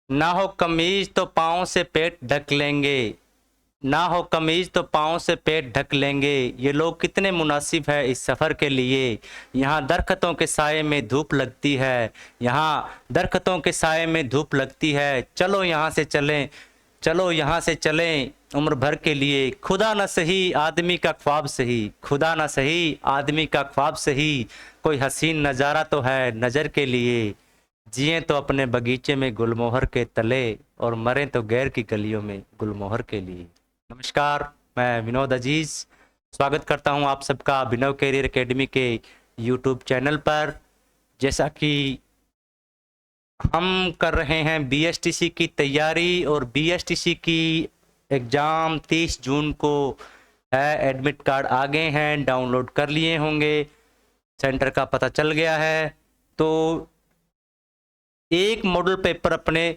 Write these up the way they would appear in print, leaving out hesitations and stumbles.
ना हो कमीज तो पाँव से पेट ढक लेंगे, ना हो कमीज तो पाँव से पेट ढक लेंगे, ये लोग कितने मुनासिब है इस सफ़र के लिए। यहाँ दरख्तों के साए में धूप लगती है, यहाँ दरख्तों के साए में धूप लगती है, चलो यहाँ से चलें, चलो यहाँ से चलें उम्र भर के लिए। खुदा न सही आदमी का ख्वाब सही, खुदा न सही आदमी का ख्वाब सही, कोई हसीन नज़ारा तो है नज़र के लिए। जिए तो अपने बगीचे में गुलमोहर के तले, और मरें तो गैर की गलियों में गुलमोहर के लिए। नमस्कार, मैं विनोद अजीज स्वागत करता हूं आप सबका अभिनव कैरियर एकेडमी के यूट्यूब चैनल पर। जैसा कि हम कर रहे हैं बीएसटीसी की तैयारी, और बीएसटीसी की एग्ज़ाम 30 जून को है। एडमिट कार्ड आ गए हैं, डाउनलोड कर लिए होंगे, सेंटर का पता चल गया है। तो एक मॉडल पेपर अपने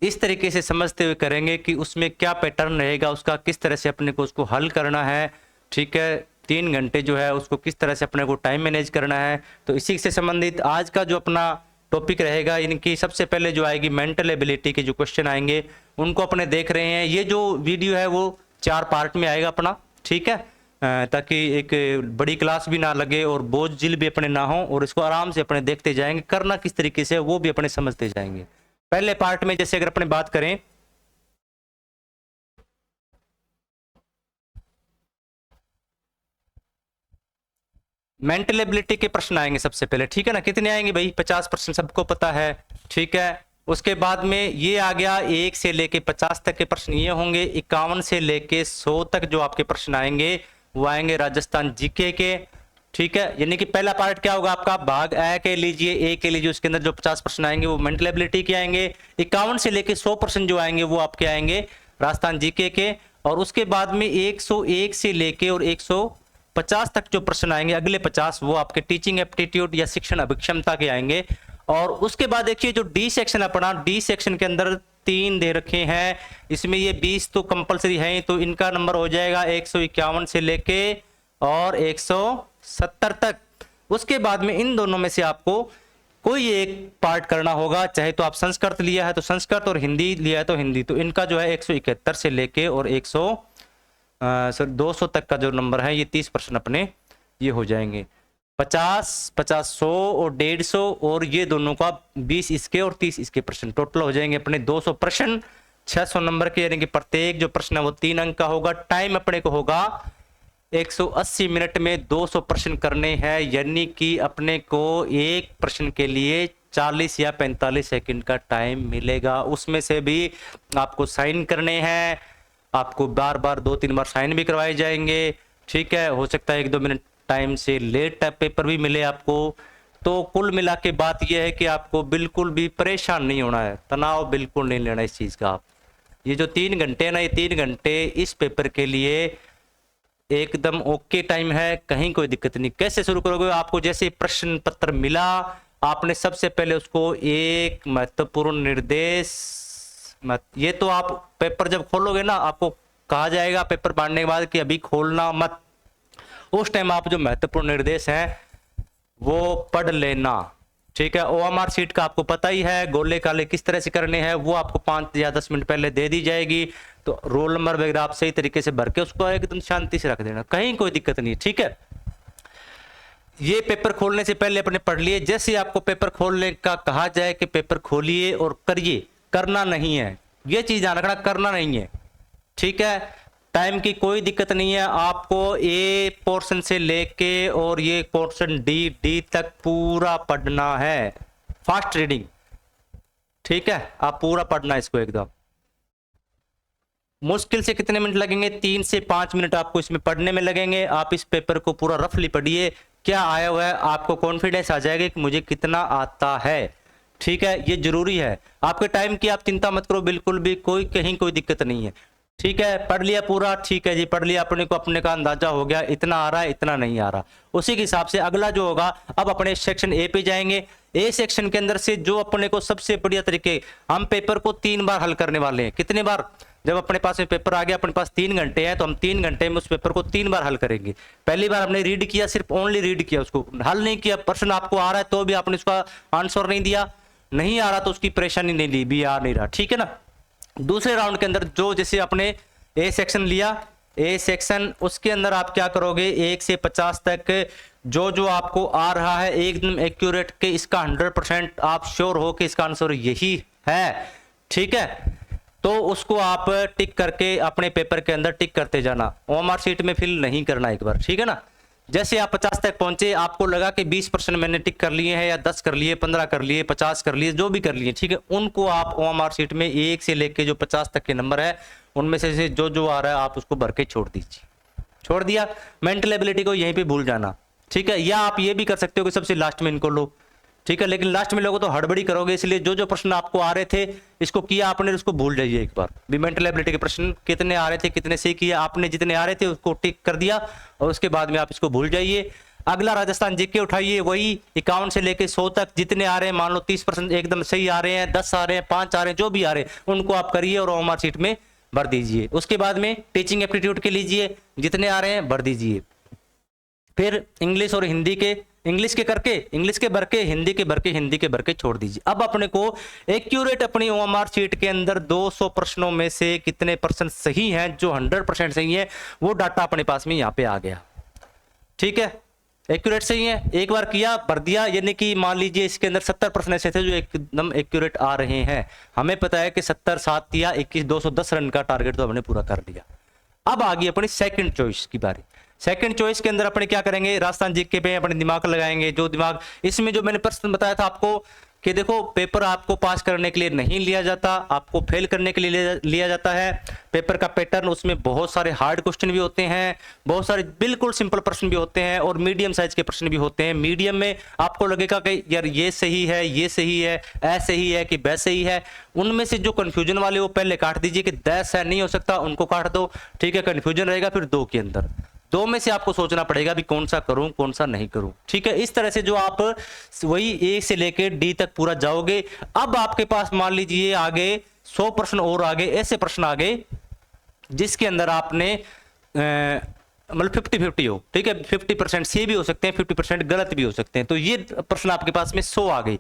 इस तरीके से समझते हुए करेंगे कि उसमें क्या पैटर्न रहेगा, उसका किस तरह से अपने को उसको हल करना है। ठीक है, 3 घंटे जो है उसको किस तरह से अपने को टाइम मैनेज करना है। तो इसी से संबंधित आज का जो अपना टॉपिक रहेगा, इनकी सबसे पहले जो आएगी मेंटल एबिलिटी के जो क्वेश्चन आएंगे उनको अपने देख रहे हैं। ये जो वीडियो है वो 4 पार्ट में आएगा अपना, ठीक है, ताकि एक बड़ी क्लास भी ना लगे और बोझिल भी अपने ना हो, और इसको आराम से अपने देखते जाएंगे, करना किस तरीके से वो भी अपने समझते जाएंगे। पहले पार्ट में जैसे अगर अपने बात करें, मेंटल एबिलिटी के प्रश्न आएंगे सबसे पहले, ठीक है ना। कितने आएंगे भाई? 50% सबको पता है, ठीक है। उसके बाद में ये आ गया 1 से लेके 50 तक के प्रश्न ये होंगे। 51 से लेके 100 तक जो आपके प्रश्न आएंगे वो आएंगे राजस्थान जीके के, ठीक है। यानी कि पहला पार्ट क्या होगा आपका, भाग ए के लीजिए, उसके अंदर जो 50 प्रश्न आएंगे वो मेंटल एबिलिटी के आएंगे। 51 से लेके 100% जो आएंगे वो आपके आएंगे राजस्थान जीके के। और उसके बाद में 101 से लेके और 150 तक जो प्रश्न आएंगे, अगले 50 वो आपके टीचिंग एप्टीट्यूड या शिक्षण अभिक्षमता के आएंगे। और उसके बाद देखिए जो डी सेक्शन अपना, डी सेक्शन के अंदर 3 दे रखे हैं, इसमें ये 20 तो कंपलसरी है, तो इनका नंबर हो जाएगा 151 से लेके और 170 तक। उसके बाद में इन दोनों में से आपको कोई एक पार्ट करना होगा, चाहे तो आप संस्कृत लिया है तो संस्कृत और हिंदी लिया है तो हिंदी। तो इनका जो है 171 से लेके और 200 तक का जो नंबर है, ये 30% अपने ये हो जाएंगे। 50, 50, 100 और 150, और ये दोनों का 20 इसके और 30 इसके प्रश्न, टोटल हो जाएंगे अपने 200 प्रश्न 600 नंबर के। यानी कि प्रत्येक जो प्रश्न है वो 3 अंक का होगा। टाइम अपने को होगा 180 मिनट में 200 प्रश्न करने हैं, यानी कि अपने को एक प्रश्न के लिए 40 या 45 सेकंड का टाइम मिलेगा। उसमें से भी आपको साइन करने हैं, आपको बार बार 2-3 बार साइन भी करवाए जाएंगे, ठीक है। हो सकता है 1-2 मिनट टाइम से लेट टाइप पेपर भी मिले आपको। तो कुल मिला के बात यह है कि आपको बिल्कुल भी परेशान नहीं होना है, तनाव बिल्कुल नहीं लेना इस चीज़ का। आप ये जो 3 घंटे ना, ये 3 घंटे इस पेपर के लिए एकदम ओके टाइम है, कहीं कोई दिक्कत नहीं। कैसे शुरू करोगे? आपको जैसे प्रश्न पत्र मिला, आपने सबसे पहले उसको एक महत्वपूर्ण निर्देश ये तो आप पेपर जब खोलोगे ना, आपको कहा जाएगा पेपर बांटने के बाद कि अभी खोलना मत। उस टाइम आप जो महत्वपूर्ण निर्देश हैं वो पढ़ लेना, ठीक है। ओएमआर सीट का आपको पता ही है, गोले काले किस तरह से करने हैं वो आपको 5 या 10 मिनट पहले दे दी जाएगी। तो रोल नंबर वगैरह आप सही तरीके से भर के उसको एकदम शांति से रख देना, कहीं कोई दिक्कत नहीं, ठीक है। ये पेपर खोलने से पहले अपने पढ़ लिए। जैसे आपको पेपर खोलने का कहा जाए कि पेपर खोलिए और करिए, करना नहीं है, ये चीज ध्यान रखना, करना नहीं है, ठीक है। टाइम की कोई दिक्कत नहीं है, आपको ए पोर्शन से लेके और ये पोर्शन डी तक पूरा पढ़ना है, फास्ट रीडिंग, ठीक है। आप पूरा पढ़ना इसको एकदम। मुश्किल से कितने मिनट लगेंगे? 3 से 5 मिनट आपको इसमें पढ़ने में लगेंगे। आप इस पेपर को पूरा रफली पढ़िए, क्या आया हुआ है आपको कॉन्फिडेंस आ जाएगा कि मुझे कितना आता है, ठीक है। ये जरूरी है। आपके टाइम की आप चिंता मत करो बिल्कुल भी, कहीं कोई दिक्कत नहीं है, ठीक है। पढ़ लिया पूरा, ठीक है जी, पढ़ लिया, अपने का अंदाजा हो गया, इतना आ रहा है इतना नहीं आ रहा। उसी के हिसाब से अगला जो होगा, अब अपने सेक्शन ए पे जाएंगे। ए सेक्शन के अंदर से जो अपने को सबसे बढ़िया तरीके, हम पेपर को 3 बार हल करने वाले हैं। कितने बार? जब अपने पास में पेपर आ गया, अपने पास 3 घंटे हैं, तो हम 3 घंटे में उस पेपर को 3 बार हल करेंगे। पहली बार हमने रीड किया, सिर्फ ओनली रीड किया, उसको हल नहीं किया। प्रश्न आपको आ रहा है तो भी आपने उसका आंसर नहीं दिया, नहीं आ रहा तो उसकी परेशानी नहीं ली, भी आ नहीं रहा, ठीक है ना। दूसरे राउंड के अंदर जो जैसे आपने ए सेक्शन लिया, ए सेक्शन उसके अंदर आप क्या करोगे 1 से 50 तक जो जो आपको आ रहा है एकदम एक्यूरेट के इसका 100% आप श्योर हो कि इसका आंसर यही है, ठीक है, तो उसको आप टिक करके अपने पेपर के अंदर टिक करते जाना, ओएमआर शीट में फिल नहीं करना एक बार, ठीक है ना। जैसे आप 50 तक पहुंचे, आपको लगा कि 20% मैंने टिक कर लिए हैं या 10 कर लिए, 15 कर लिए, 50 कर लिए, जो भी कर लिए, ठीक है, उनको आप ओएमआर शीट में 1 से लेके जो 50 तक के नंबर है उनमें से जो जो आ रहा है आप उसको भर के छोड़ दीजिए। छोड़ दिया, मेंटल एबिलिटी को यहीं पे भूल जाना, ठीक है। या आप ये भी कर सकते हो कि सबसे लास्ट में इनको लो, ठीक है, लेकिन लास्ट में लोगों तो हड़बड़ी करोगे, इसलिए जो जो प्रश्न आपको आ रहे थे इसको किया आपने, उसको भूल जाइए एक बार भी। मेंटल एबिलिटी के प्रश्न कितने आ रहे थे, कितने से किया आपने, जितने आ रहे थे उसको टिक कर दिया और उसके बाद में आप इसको भूल जाइए। अगला राजस्थान जीके उठाइए, वही 51 से लेके 100 तक जितने आ रहे हैं, मान लो 30% एकदम सही आ रहे हैं, 10 आ रहे हैं, 5 आ रहे हैं, जो भी आ रहे हैं उनको आप करिए और ओएमआर शीट में भर दीजिए। उसके बाद में टीचिंग एप्टीट्यूड के लीजिए, जितने आ रहे हैं भर दीजिए। फिर इंग्लिश और हिंदी के, इंग्लिश के करके, इंग्लिश के भर के, हिंदी के भर के, हिंदी के भर के छोड़ दीजिए। अब अपने को एक्यूरेट अपनी ओएमआर शीट के अंदर 200 प्रश्नों में से कितने परसेंट सही हैं, जो 100% सही है, वो डाटा अपने पास में यहाँ पे आ गया, ठीक है, एक्यूरेट सही है। एक बार किया भर दिया, यानी कि मान लीजिए इसके अंदर 70% ऐसे थे जो एकदम एक्यूरेट आ रहे हैं। हमें पता है कि 70 7 या 21 210 रन का टारगेट तो हमने पूरा कर लिया। अब आ गई अपनी सेकंड चॉइस की बारी। सेकंड चॉइस के अंदर अपने क्या करेंगे, राजस्थान जीके पे अपने दिमाग लगाएंगे। जो दिमाग, इसमें जो मैंने प्रश्न बताया था आपको कि देखो पेपर आपको पास करने के लिए नहीं लिया जाता, आपको फेल करने के लिए लिया जाता है। पेपर का पैटर्न, उसमें बहुत सारे हार्ड क्वेश्चन भी होते हैं, बहुत सारे बिल्कुल सिंपल प्रश्न भी होते हैं और मीडियम साइज के प्रश्न भी होते हैं। मीडियम में आपको लगेगा कि यार ये सही है, ये सही है, ऐसे ही है कि वैसे ही है। उनमें से जो कंफ्यूजन वाले वो पहले काट दीजिए कि 10 है नहीं हो सकता, उनको काट दो, ठीक है। कंफ्यूजन रहेगा फिर 2 के अंदर, 2 में से आपको सोचना पड़ेगा भी कौन सा करूं कौन सा नहीं करूं, ठीक है। इस तरह से जो आप वही ए से लेके डी तक पूरा जाओगे। अब आपके पास मान लीजिए आगे 100 प्रश्न और आगे ऐसे प्रश्न आ गए जिसके अंदर आपने मतलब 50-50 हो, ठीक है, 50% सही भी हो सकते हैं, 50% गलत भी हो सकते हैं। तो ये प्रश्न आपके पास में 100 आ गई,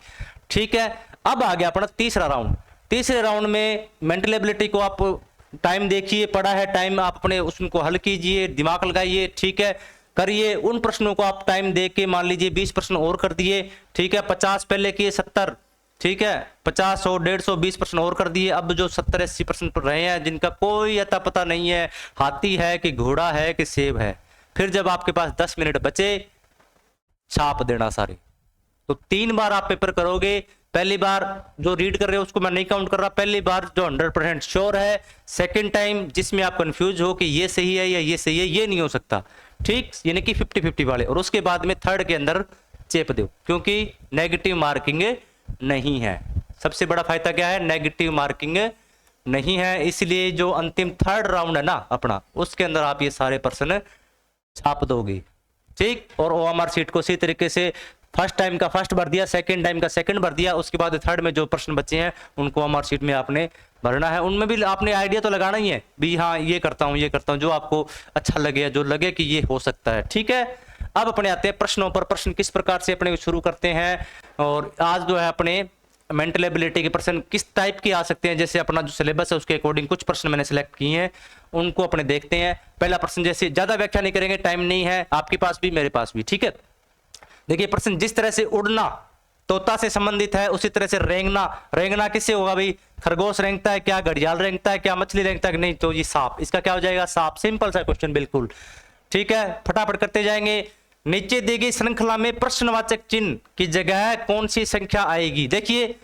ठीक है। अब आ गया अपना तीसरा राउंड। तीसरे राउंड में मेंटल एबिलिटी को आप टाइम देखिए, पड़ा है टाइम, आप अपने उसको हल कीजिए, दिमाग लगाइए, ठीक है, करिए। उन प्रश्नों को आप टाइम दे के मान लीजिए 20 प्रश्न और कर दिए, ठीक है। 50 पहले किए, 70, ठीक है, 50 100 150 20 प्रश्न और कर दिए। अब जो 70-80% पर रहे हैं जिनका कोई अता पता नहीं है, हाथी है कि घोड़ा है कि सेब है, फिर जब आपके पास 10 मिनट बचे, छाप देना सारे। तो 3 बार आप पेपर करोगे। पहली बार जो रीड कर रहे हो उसको मैं नहीं काउंट कर रहा, पहली बार जो 100% श्योर है। सेकंड टाइम जिसमें आप कंफ्यूज हो कि ये सही है या ये सही है, ये नहीं हो सकता, ठीक, यानी कि 50-50 वाले। और उसके बाद में थर्ड के अंदर चेप दो, क्योंकि नेगेटिव मार्किंग नहीं है। सबसे बड़ा फायदा क्या है, नेगेटिव मार्किंग नहीं है। इसलिए जो अंतिम थर्ड राउंड है ना अपना, उसके अंदर आप ये सारे प्रश्न छाप दोगे, ठीक। और ओएमआर शीट को इसी तरीके से फर्स्ट टाइम का फर्स्ट भर दिया, सेकंड टाइम का सेकंड भर दिया, उसके बाद थर्ड में जो प्रश्न बचे हैं उनको ओएमआर शीट में आपने भरना है। उनमें भी आपने आइडिया तो लगाना ही है भी, हाँ ये करता हूँ, ये करता हूँ, जो आपको अच्छा लगे, जो लगे कि ये हो सकता है, ठीक है। अब अपने आते हैं प्रश्नों पर। प्रश्न किस प्रकार से अपने शुरू करते हैं, और आज जो है अपने मेंटल एबिलिटी के प्रश्न किस टाइप के आ सकते हैं। जैसे अपना जो सिलेबस है उसके अकॉर्डिंग कुछ प्रश्न मैंने सिलेक्ट किए हैं, उनको अपने देखते हैं। पहला प्रश्न, जैसे ज्यादा व्याख्या नहीं करेंगे, टाइम नहीं है, आपके पास भी मेरे पास भी, ठीक है। देखिए प्रश्न, जिस तरह से उड़ना तोता से संबंधित है, उसी तरह से रेंगना, रेंगना किससे होगा भाई, खरगोश रेंगता है क्या, घड़ियाल रेंगता है क्या, मछली रेंगता है नहीं, तो ये सांप, इसका क्या हो जाएगा, सांप। सिंपल सा क्वेश्चन बिल्कुल, ठीक है, फटाफट करते जाएंगे। नीचे दी गई श्रृंखला में प्रश्नवाचक चिन्ह की जगह कौन सी संख्या आएगी। देखिए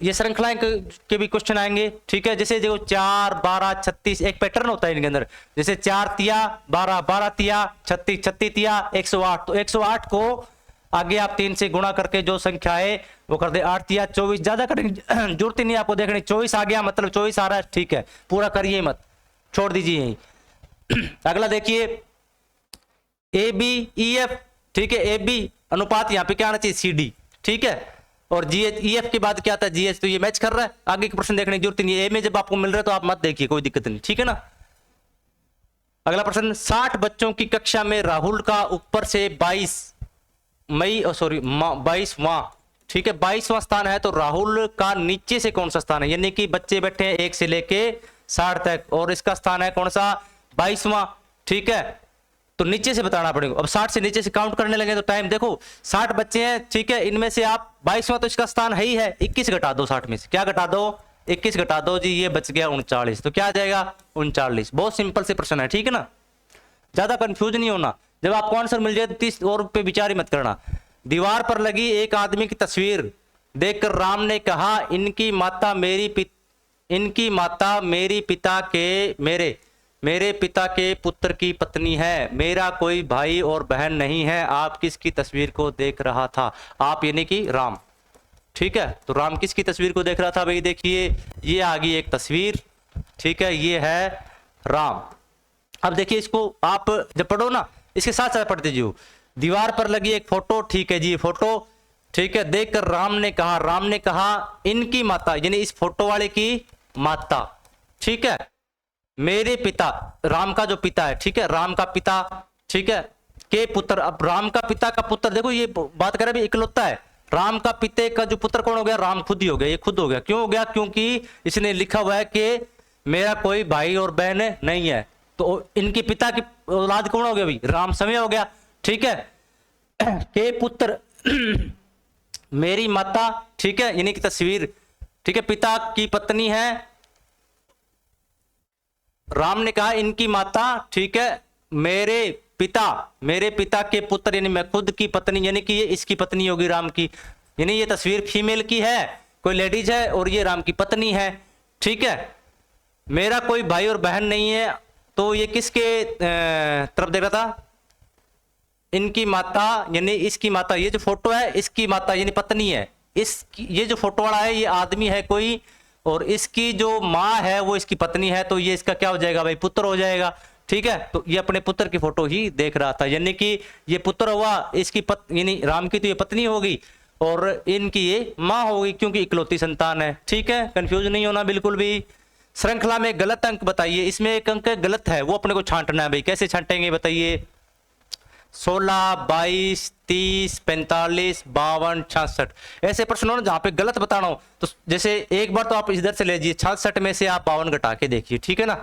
ये श्रृंखलाएं के भी क्वेश्चन आएंगे, ठीक है। जैसे देखो 4 12 36 एक पैटर्न होता है इनके अंदर, जैसे 4 तिया 12 12 तिया 36 36 तिया 108, तो 108 को आगे आप 3 से गुणा करके जो संख्या है वो कर दे 8 तिया 24, ज्यादा करने जरूरत ही नहीं आपको देखनी, 24 आ गया मतलब 24 आ रहा है, ठीक है, पूरा करिए मत, छोड़ दीजिए यहीं। अगला देखिए ए बी ई एफ, ठीक है, ए बी अनुपात यहाँ पे क्या आना चाहिए, सी डी, ठीक है। और जी एच ई एफ के बाद क्या आता है, जी एच, तो ये मैच कर रहा है, आगे के प्रश्न देखने की जरूरत नहीं है। ए में जब आपको मिल रहा है तो आप मत देखिए, कोई दिक्कत नहीं, ठीक है ना। अगला प्रश्न, 60 बच्चों की कक्षा में राहुल का ऊपर से 22 22वां ठीक है 22वां स्थान है, तो राहुल का नीचे से कौन सा स्थान है, यानी कि बच्चे बैठे हैं 1 से लेके 60 तक, और इसका स्थान है कौन सा 22वां। ठीक है, तो नीचे से बताना पड़ेगा। अब 60 से नीचे से काउंट करने लगे तो टाइम देखो, 60 बच्चे हैं, ठीक है, इनमें से आप 22वां तो इसका स्थान है ही है, 21 घटा दो 60 में से, क्या घटा दो 21 घटा दो जी, ये बच गया 39, तो क्या आ जाएगा 39। बहुत सिंपल से प्रश्न है, ठीक है ना, ज्यादा कंफ्यूज नहीं होना। जब आपको आंसर मिल जाए तो 30 और पे विचार ही मत करना। दीवार पर लगी एक आदमी की तस्वीर देखकर राम ने कहा, इनकी माता मेरी पिता के मेरे पिता के पुत्र की पत्नी है, मेरा कोई भाई और बहन नहीं है। आप किसकी तस्वीर को देख रहा था? आप यानी कि राम। ठीक है, तो राम किसकी तस्वीर को देख रहा था भाई? देखिए ये आ गई एक तस्वीर, ठीक है, ये है राम। अब देखिए इसको आप जब पढ़ो ना, इसके साथ साथ पढ़ते जाओ। दीवार पर लगी एक फोटो, ठीक है जी, फोटो, ठीक है, देखकर राम ने कहा इनकी माता, यानी इस फोटो वाले की माता, ठीक है, मेरे पिता, राम का जो पिता है, ठीक है, राम का पिता, ठीक है, के पुत्र। अब राम का पिता का पुत्र, देखो ये बात कर रहे इकलौता है, राम का पिता का जो पुत्र कौन हो गया? राम खुद ही हो गया, ये खुद हो गया। क्यों हो गया? क्योंकि इसने लिखा हुआ है कि मेरा कोई भाई और बहन नहीं है, तो इनके पिता की औलाद कौन हो गया भाई? राम समय हो गया, ठीक है, के पुत्र मेरी माता, ठीक है, यानी कि तस्वीर, ठीक है, पिता की पत्नी है, राम ने कहा इनकी माता, ठीक है, मेरे पिता के पुत्र, यानी मैं खुद की पत्नी, यानी कि ये इसकी पत्नी होगी राम की, यानी ये तस्वीर फीमेल की है, कोई लेडीज है और ये राम की पत्नी है, ठीक है, मेरा कोई भाई और बहन नहीं है, तो ये किसके तरफ देख रहा था? इनकी माता, यानी इसकी माता, ये जो फोटो है इसकी माता यानी पत्नी है, ये जो फोटो वाला है ये आदमी है कोई, और इसकी जो माँ है वो इसकी पत्नी है, तो ये इसका क्या हो जाएगा भाई? पुत्र हो जाएगा, ठीक है। तो ये अपने पुत्र की फोटो ही देख रहा था, यानी कि ये पुत्र हुआ, इसकी यानी राम की तो ये पत्नी होगी और इनकी ये माँ होगी, क्योंकि इकलौती संतान है, ठीक है, कंफ्यूज नहीं होना बिल्कुल भी। श्रृंखला में गलत अंक बताइए, इसमें एक अंक गलत है, वो अपने को छांटना है भाई। कैसे छांटेंगे बताइए? 16, 22, 30, 45, 52, 66, ऐसे प्रश्न हो ना जहां पे गलत बताना हो, तो जैसे एक बार तो आप इधर से ले लीजिए, 66 में से आप 52 घटा के देखिए, ठीक है ना,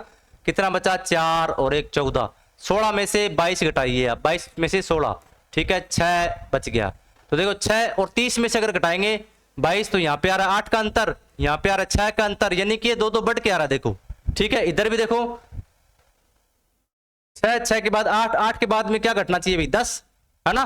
कितना बचा? 4 और 1 14, 16 में से 22 घटाइए आप, 22 में से 16, ठीक है, 6 बच गया। तो देखो 6 और 30 में से अगर घटाएंगे 22, तो यहाँ पे आ रहा है 8 का अंतर, यहाँ पे आ रहा है 6 का अंतर, यानी कि ये 2 बढ़ के आ रहा है, देखो, ठीक है, इधर भी देखो 6 के बाद 8, 8 के बाद में क्या घटना चाहिए भाई? 10, है ना,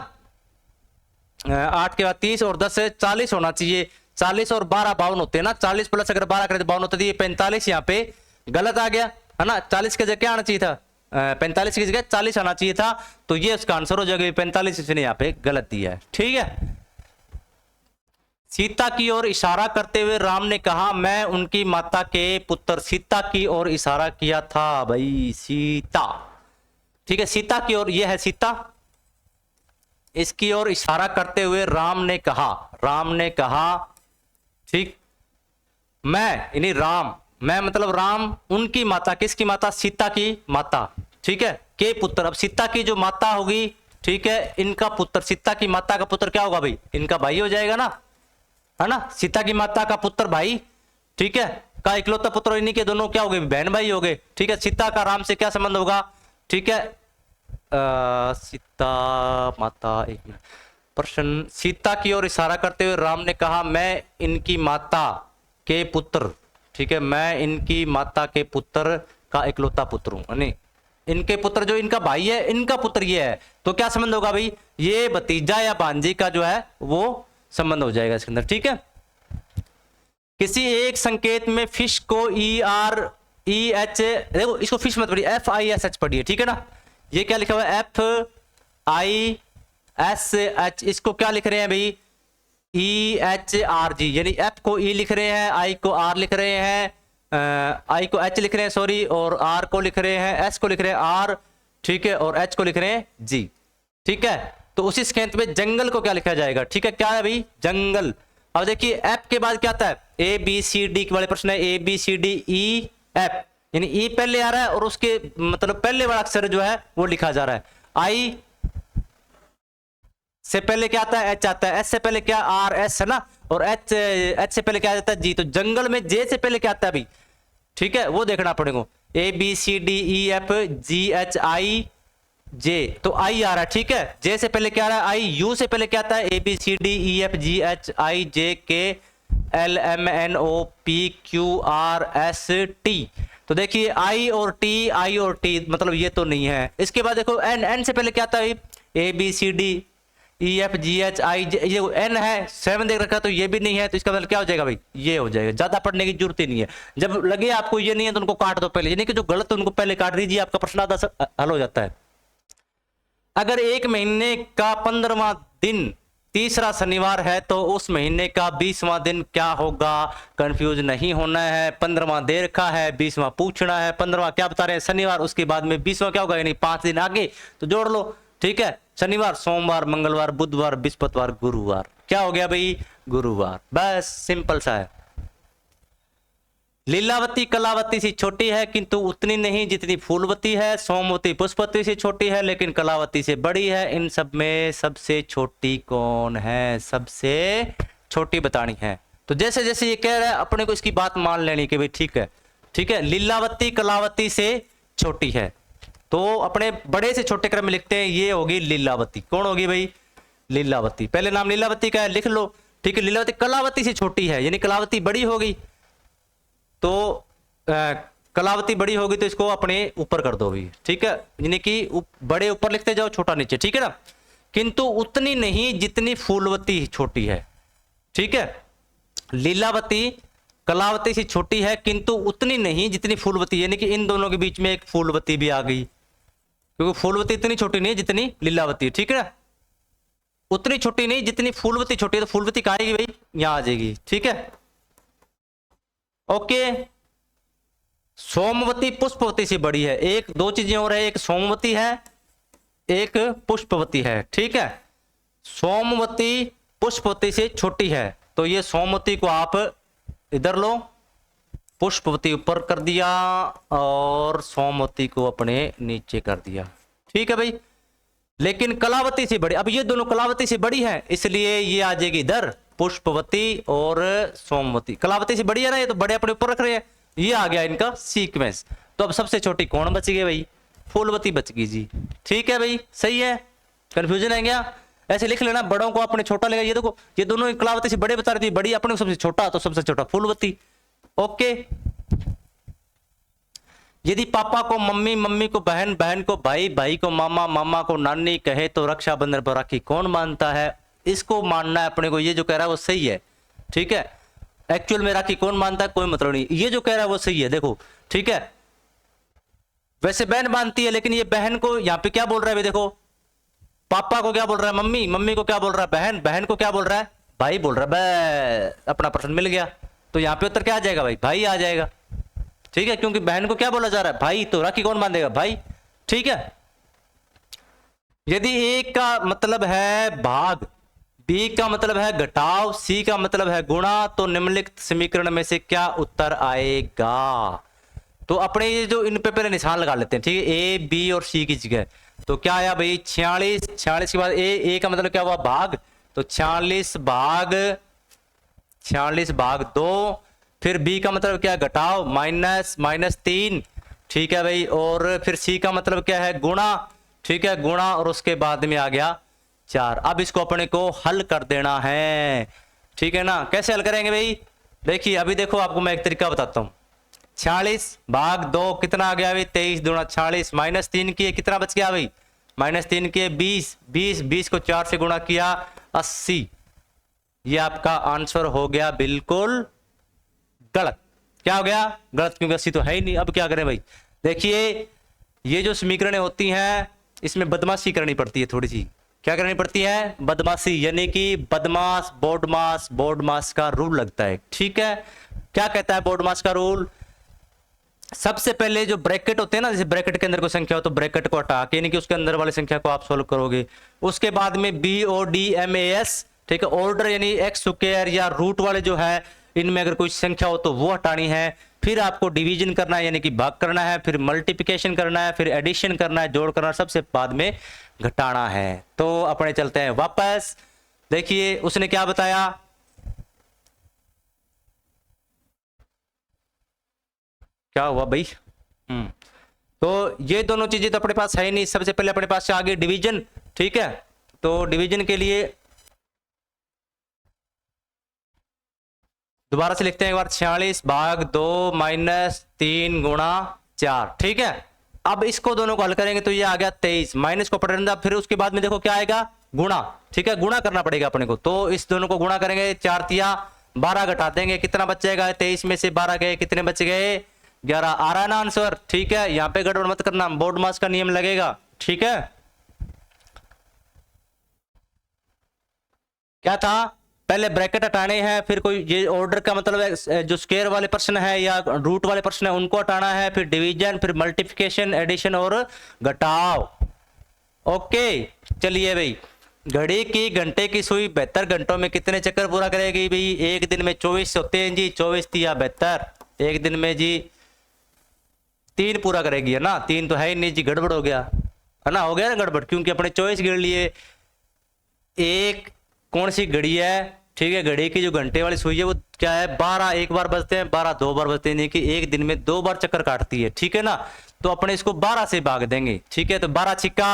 8 के बाद 30 और 10 से 40 होना चाहिए, 40 और 12 52 होते हैं ना, 40 प्लस अगर 12 करें तो 52 होते थे, ये 45 यहाँ पे गलत आ गया, है ना, 40 की जगह क्या आना चाहिए था? 45 की जगह 40 आना चाहिए था, तो ये उसका आंसर हो जाएगा 45, इसने यहाँ पे गलत दिया है, ठीक है। सीता की ओर इशारा करते हुए राम ने कहा, मैं उनकी माता के पुत्र। सीता की ओर इशारा किया था भाई, सीता, ठीक है, सीता की ओर, ये है सीता, इसकी ओर इशारा करते हुए राम ने कहा, ठीक, मैं यानी राम, मैं मतलब राम, उनकी माता, किसकी माता? सीता की माता, ठीक है, के पुत्र। अब सीता की जो माता होगी, ठीक है, इनका पुत्र, सीता की माता का पुत्र क्या होगा भाई? इनका भाई हो जाएगा ना, है ना, सीता की माता का पुत्र भाई, ठीक है, का इकलौता पुत्र, इन्हीं के दोनों क्या हो गए? बहन भाई हो गए, ठीक है। सीता का राम से क्या संबंध होगा? ठीक है, सीता माता, एक मिनट, प्रश्न, सीता की ओर इशारा करते हुए राम ने कहा, मैं इनकी माता के पुत्र, ठीक है, मैं इनकी माता के पुत्र का इकलौता पुत्र हूं, यानी इनके पुत्र, जो इनका भाई है, इनका पुत्र ये है, तो क्या संबंध होगा भाई? ये भतीजा या भांजी का जो है वो संबंध हो जाएगा इसके अंदर, ठीक है। किसी एक संकेत में फिश को EREH, देखो इसको फिश मत पढ़िए, FISH पढ़िए, ठीक है ना। ये क्या लिखा हुआ है? FISH, इसको क्या लिख रहे हैं भाई? EHRG, यानी F को E लिख रहे हैं, I को R लिख रहे हैं, I को H लिख रहे हैं, सॉरी, और R को लिख रहे हैं, S को लिख रहे हैं R, ठीक है, और H को लिख रहे हैं G, ठीक है। तो उसी संकेत में जंगल को क्या लिखा जाएगा? ठीक है, क्या है भाई? जंगल। अब देखिए F के बाद क्या आता है? ABCD वाले प्रश्न है, ABCDEF, यानी E पहले आ रहा है और उसके मतलब पहले वाला अक्षर जो है वो लिखा जा रहा है। I से पहले क्या आता है? एच आता है। एच से पहले क्या? आर एस है ना, और एच से पहले क्या आता है? जी। तो जंगल में जे से पहले क्या आता है भाई? ठीक है, वो देखना पड़ेगा। A B C D E F G H I J, तो आई आ रहा है। ठीक है, जे से पहले क्या आ रहा है? आई। यू से पहले क्या आता है? A B C D E F G H I J K L M N O P Q R S T. तो देखिए आई और टी मतलब ये तो नहीं है। इसके बाद देखो एन, एन से पहले क्या आता है? A B C D E F G H I J, ये एन है, 7 देख रखा, तो ये भी नहीं है। तो इसका मतलब क्या हो जाएगा भाई? ये हो जाएगा। ज्यादा पढ़ने की जरूरत ही नहीं है। जब लगे आपको ये नहीं है तो उनको काट दो पहले, यानी कि जो गलत है उनको पहले काट दीजिए, आपका प्रश्न आधा हल हो जाता है। अगर एक महीने का 15वां दिन तीसरा शनिवार है तो उस महीने का 20वां दिन क्या होगा? कंफ्यूज नहीं होना है। 15वां दे रखा है, 20वां पूछना है। 15वां क्या बता रहे हैं? शनिवार। उसके बाद में 20वां क्या होगा? यानी 5 दिन आगे, तो जोड़ लो। ठीक है, शनिवार, सोमवार, मंगलवार, बुधवार, बृहस्पतिवार, गुरुवार। क्या हो गया भाई? गुरुवार। बस सिंपल सा है। लीलावती कलावती से छोटी है किंतु उतनी नहीं जितनी फूलवती है। सोमवती पुष्पवती से छोटी है लेकिन कलावती से बड़ी है। इन सब में सबसे छोटी कौन है? सबसे छोटी बतानी है। तो जैसे जैसे ये कह रहा है अपने को इसकी बात मान लेनी कि भाई ठीक है, ठीक है, लीलावती कलावती से छोटी है, तो अपने बड़े से छोटे क्रम में लिखते हैं। ये होगी लीलावती। कौन होगी भाई? लीलावती। पहले नाम लीलावती का है, लिख लो। ठीक है, लीलावती कलावती से छोटी है, यानी कलावती बड़ी होगी। तो कलावती बड़ी होगी तो इसको अपने ऊपर कर दो भी। ठीक है, यानी कि बड़े ऊपर लिखते जाओ, छोटा नीचे। ठीक है ना। किंतु उतनी नहीं जितनी फूलवती छोटी है। ठीक है, लीलावती कलावती से छोटी है किंतु उतनी नहीं जितनी फूलवती, यानी कि इन दोनों के बीच में एक फूलवती भी आ गई, क्योंकि फूलवती इतनी छोटी नहीं जितनी लीलावती है। ठीक है ना, उतनी छोटी नहीं जितनी फूलवती छोटी है, तो फूलवती कहाँ आएगी भाई? यहां आ जाएगी। ठीक है, ओके। सोमवती पुष्पवती से बड़ी है। एक दो चीजें और है, एक सोमवती है, एक पुष्पवती है। ठीक है, सोमवती पुष्पवती से छोटी है, तो ये सोमवती को आप इधर लो, पुष्पवती ऊपर कर दिया और सोमवती को अपने नीचे कर दिया। ठीक है भाई, लेकिन कलावती से बड़ी, अब ये दोनों कलावती से बड़ी है इसलिए ये आ जाएगी इधर, पुष्पवती और सोमवती। कलावती से बड़ी है ना, ये तो बड़े अपने ऊपर रख रहे हैं। ये आ गया इनका सीक्वेंस। तो अब सबसे छोटी कौन बच गई भाई? फूलवती बच गई जी। ठीक है भाई, सही है। कंफ्यूजन है क्या? ऐसे लिख लेना, बड़ों को अपने छोटा लेगा। ये देखो, ये दोनों कलावती से बड़े बता रही थी, बड़ी अपने को सबसे छोटा, तो सबसे छोटा फूलवती। ओके। यदि पापा को मम्मी, मम्मी को बहन, बहन को भाई, भाई को मामा, मामा को नानी कहे तो रक्षाबंधन पर राखी कौन मानता है? इसको मानना है अपने को। ये जो कह रहा है वो सही है। ठीक है, एक्चुअल में राखी कौन मानता है कोई मतलब नहीं, ये जो कह रहा है वो सही है। देखो, ठीक है, वैसे बहन मानती है, लेकिन ये बहन को यहां पे क्या बोल रहा है भाई? देखो, पापा को क्या बोल रहा है? मम्मी, मम्मी को क्या बोल रहा है? बहन, बहन को क्या बोल रहा है? भाई बोल रहा है। अपना प्रश्न मिल गया। तो यहां पे उत्तर क्या आ जाएगा भाई? भाई आ जाएगा। ठीक है, क्योंकि बहन को क्या बोला जा रहा है? भाई, तो राखी कौन बांधेगा? भाई। ठीक है, यदि ए का मतलब है भाग, बी का मतलब है घटाव, सी का मतलब है गुणा, तो निम्नलिखित समीकरण में से क्या उत्तर आएगा? तो अपने ये जो इन पे पहले निशान लगा लेते हैं। ठीक है, ए बी और सी की जगह। तो क्या आया भाई? 46। 46 के बाद ए का मतलब क्या हुआ? भाग। तो 46 भाग 2। फिर बी का मतलब क्या है? घटाव, -3। ठीक है भाई, और फिर सी का मतलब क्या है? गुणा। ठीक है, गुणा, और उसके बाद में आ गया 4। अब इसको अपने को हल कर देना है। ठीक है ना, कैसे हल करेंगे भाई? देखिए, अभी देखो, आपको मैं एक तरीका बताता हूं। 46 भाग 2 कितना आ गया भाई? 23 दूना 46, -3 किए कितना बच गया भाई? -3 किए 20, 20 को 4 से गुणा किया 80। ये आपका आंसर हो गया बिल्कुल गलत। क्या हो गया? गलत, क्योंकि 80 तो है ही नहीं। अब क्या करें भाई? देखिए, ये जो समीकरणें होती हैं इसमें बदमाशी करनी पड़ती है थोड़ी सी। क्या करनी पड़ती है? बदमाशी, यानी कि बदमाश, बोर्डमास का रूल लगता है। ठीक है, क्या कहता है बोर्डमास का रूल? सबसे पहले जो ब्रैकेट होते हैं ना, जैसे ब्रैकेट के अंदर कोई संख्या हो तो ब्रैकेट को हटा के, यानी कि उसके अंदर वाली संख्या को आप सोल्व करोगे। उसके बाद में BODMAS, ठीक है, ऑर्डर यानी एक्स स्क्वायर या रूट वाले जो है इनमें अगर कोई संख्या हो तो वो हटानी है, फिर आपको डिवीजन करना है यानी कि भाग करना है, फिर मल्टीप्लिकेशन करना है, फिर एडिशन करना है, जोड़ करना, सबसे बाद में घटाना है। तो अपने चलते हैं वापस। देखिए उसने क्या बताया, क्या हुआ भाई, तो ये दोनों चीजें तो अपने पास है ही नहीं। सबसे पहले अपने पास आ गई डिवीजन, ठीक है। तो डिवीजन के लिए दोबारा से लिखते हैं एक बार, 46 भाग 2 माइनस 3 गुणा 4, ठीक है। अब इसको दोनों को हल करेंगे तो ये आ गया 23, माइनस को पढ़ रहे, फिर उसके बाद में देखो क्या आएगा, गुणा, ठीक है, गुणा करना पड़ेगा अपने को। तो इस दोनों को गुणा करेंगे, 4 तिया 12 घटा देंगे, कितना बचेगा, 23 में से 12 गए, कितने बच गए, 11 आ रहा है ना आंसर, ठीक है। यहाँ पे गड़बड़ मत करना, बोर्ड मास का नियम लगेगा, ठीक है। क्या था, पहले ब्रैकेट हटाने हैं, फिर कोई ये ऑर्डर का मतलब है, जो स्क्वायर वाले प्रश्न है या रूट वाले प्रश्न है उनको हटाना है, फिर डिवीजन, फिर मल्टीप्लिकेशन, एडिशन और घटाव। ओके चलिए भाई, घड़ी की घंटे की सुई 72 घंटों में कितने चक्कर पूरा करेगी भाई, एक दिन में 24 होते हैं जी, 24 तिया 72, एक दिन में जी 3 पूरा करेगी, है ना, 3 तो है ही नहीं जी, गड़बड़ हो गया, है ना, हो गया ना गड़बड़, क्योंकि अपने 24 गिन लिए। एक कौन सी घड़ी है, ठीक है, घड़ी की जो घंटे वाली सुई है वो क्या है, 12 एक बार बजते हैं, 12 दो बार बजते हैं, कि एक दिन में 2 बार चक्कर काटती है, ठीक है ना। तो अपने इसको 12 से भाग देंगे, ठीक है। तो 12 छिक्का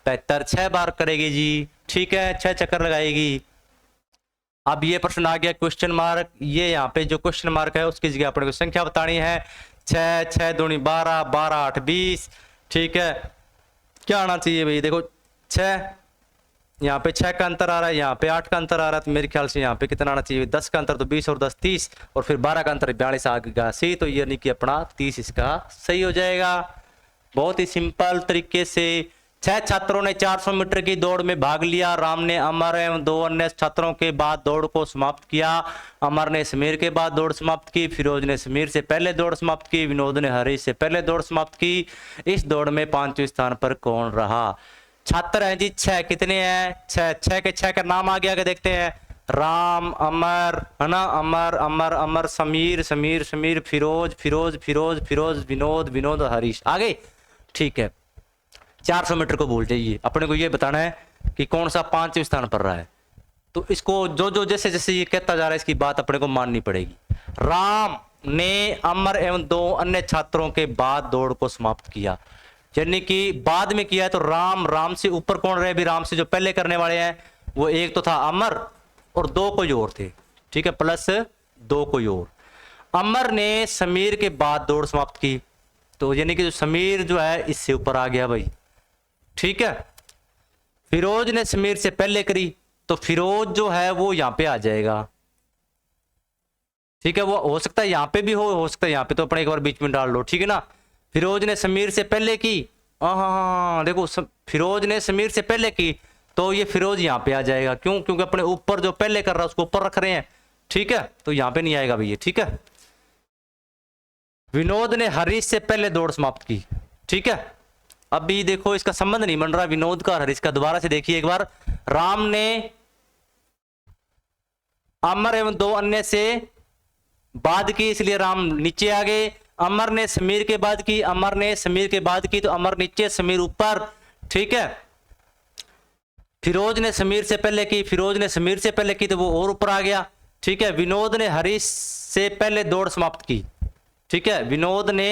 75, 6 बार करेगी जी, ठीक है, 6 चक्कर लगाएगी। अब ये प्रश्न आ गया क्वेश्चन मार्क, ये यहाँ पे जो क्वेश्चन मार्क है उसकी जगह अपने को संख्या बतानी है, 6 6 दूनी 12, 12 8 20, ठीक है। क्या आना चाहिए भाई, देखो 6, यहाँ पे 6 का अंतर आ रहा है, यहाँ पे 8 का अंतर आ रहा है, तो मेरे ख्याल से यहाँ पे कितना आना चाहिए, 10 का अंतर तो 20 और 10 30, और फिर 12 का अंतर 42 आ गया सी, तो यानी कि अपना 30 इसका सही हो जाएगा। बहुत ही सिंपल तरीके से 6 छात्रों ने 400 मीटर की दौड़ में भाग लिया। राम ने अमर एवं 2 अन्य छात्रों के बाद दौड़ को समाप्त किया। अमर ने समीर के बाद दौड़ समाप्त की, फिरोज ने समीर से पहले दौड़ समाप्त की, विनोद ने हरीश से पहले दौड़ समाप्त की। इस दौड़ में 5वें स्थान पर कौन रहा। छात्र हैं जी 6, कितने हैं, 6, 6 के 6 का नाम आ गया, क्या देखते हैं, राम, अमर, है ना, अमर अमर अमर, समीर समीर समीर, फिरोज फिरोज फिरोज फिरोज, विनोद विनोद, हरीश, आ गए, ठीक है। 400 मीटर को भूल जाइए, अपने को ये बताना है कि कौन सा 5वें स्थान पर रहा है। तो इसको जो जो जैसे जैसे ये कहता जा रहा है इसकी बात अपने को माननी पड़ेगी। राम ने अमर एवं 2 अन्य छात्रों के बाद दौड़ को समाप्त किया, यानी कि बाद में किया है। तो राम, राम से ऊपर कौन रहे, भी राम से जो पहले करने वाले हैं वो एक तो था अमर और 2 कोई और थे, ठीक है, प्लस 2 कोई और। अमर ने समीर के बाद दौड़ समाप्त की, तो यानी कि जो समीर जो है इससे ऊपर आ गया भाई, ठीक है। फिरोज ने समीर से पहले करी, तो फिरोज जो है वो यहां पे आ जाएगा, ठीक है। वो हो सकता है यहां पे भी हो सकता है यहां पे, तो अपने एक बार बीच में डाल लो, ठीक है ना। फिरोज ने समीर से पहले की, हाँ देखो फिरोज ने समीर से पहले की, तो ये फिरोज यहां पे आ जाएगा, क्यों, क्योंकि अपने ऊपर जो पहले कर रहा है उसको ऊपर रख रहे हैं, ठीक है, तो यहां पे नहीं आएगा भैया, ठीक है। विनोद ने हरीश से पहले दौड़ समाप्त की, ठीक है। अभी देखो इसका संबंध नहीं बन रहा विनोद का और हरीश का, दोबारा से देखिए एक बार। राम ने अमर एवं 2 अन्य से बाद की, इसलिए राम नीचे आ गए। अमर ने समीर के बाद की, अमर ने समीर के बाद की, तो अमर नीचे समीर ऊपर, ठीक है। फिरोज ने समीर से पहले की, फिरोज ने समीर से पहले की, तो वो और ऊपर आ गया, ठीक है। विनोद ने हरीश से पहले दौड़ समाप्त की, ठीक है। विनोद ने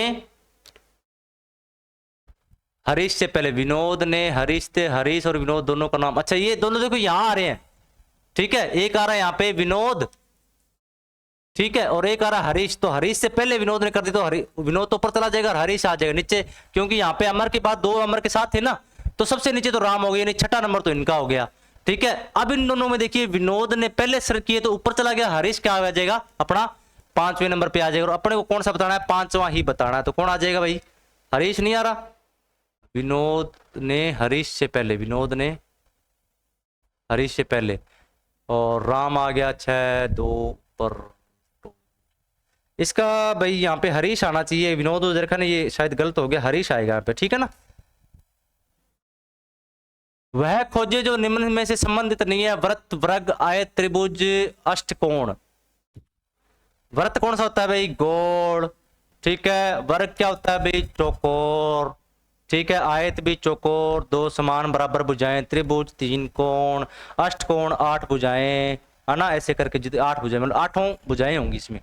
हरीश से पहले, विनोद ने हरीश थे, हरीश और विनोद दोनों का नाम, अच्छा ये दोनों देखो यहां आ रहे हैं, ठीक है। एक आ रहा है यहां पे विनोद, ठीक है, और एक आ रहा हरीश, तो हरीश से पहले विनोद ने कर दी, तो विनोद तो ऊपर चला जाएगा और हरीश आ जाएगा नीचे, क्योंकि यहाँ पे अमर के बाद 2 अमर के साथ थे ना, तो सबसे नीचे तो राम हो गया, नहीं 6ठा नंबर तो इनका हो गया, ठीक है। अब इन दोनों में देखिए विनोद ने पहले सर किए तो ऊपर चला गया, हरीश क्या आ जाएगा, अपना 5वें नंबर पे आ जाएगा। और अपने को कौन सा बताना है, 5वां ही बताना है, तो कौन आ जाएगा भाई, हरीश नहीं आ रहा। विनोद ने हरीश से पहले, विनोद ने हरीश से पहले, और राम आ गया 6 2 पर, इसका भाई यहाँ पे हरीश आना चाहिए, विनोद उधर का नहीं, ये शायद गलत हो गया, हरीश आएगा यहाँ पे, ठीक है ना। वह खोजे जो निम्न में से संबंधित नहीं है, वृत्त, वर्ग, आयत, त्रिभुज, अष्टकोण। व्रत कौन सा होता है भाई? गोल। ठीक है, वर्ग क्या होता है भाई? चौकोर। ठीक है, आयत भी चौकोर, दो समान बराबर भुजाएं, त्रिभुज, तीन कोण, अष्टकोण, आठ भुजाएं, है ना, ऐसे करके जितने 8 भुजाएं, मतलब 8 भुजाएं होंगी इसमें,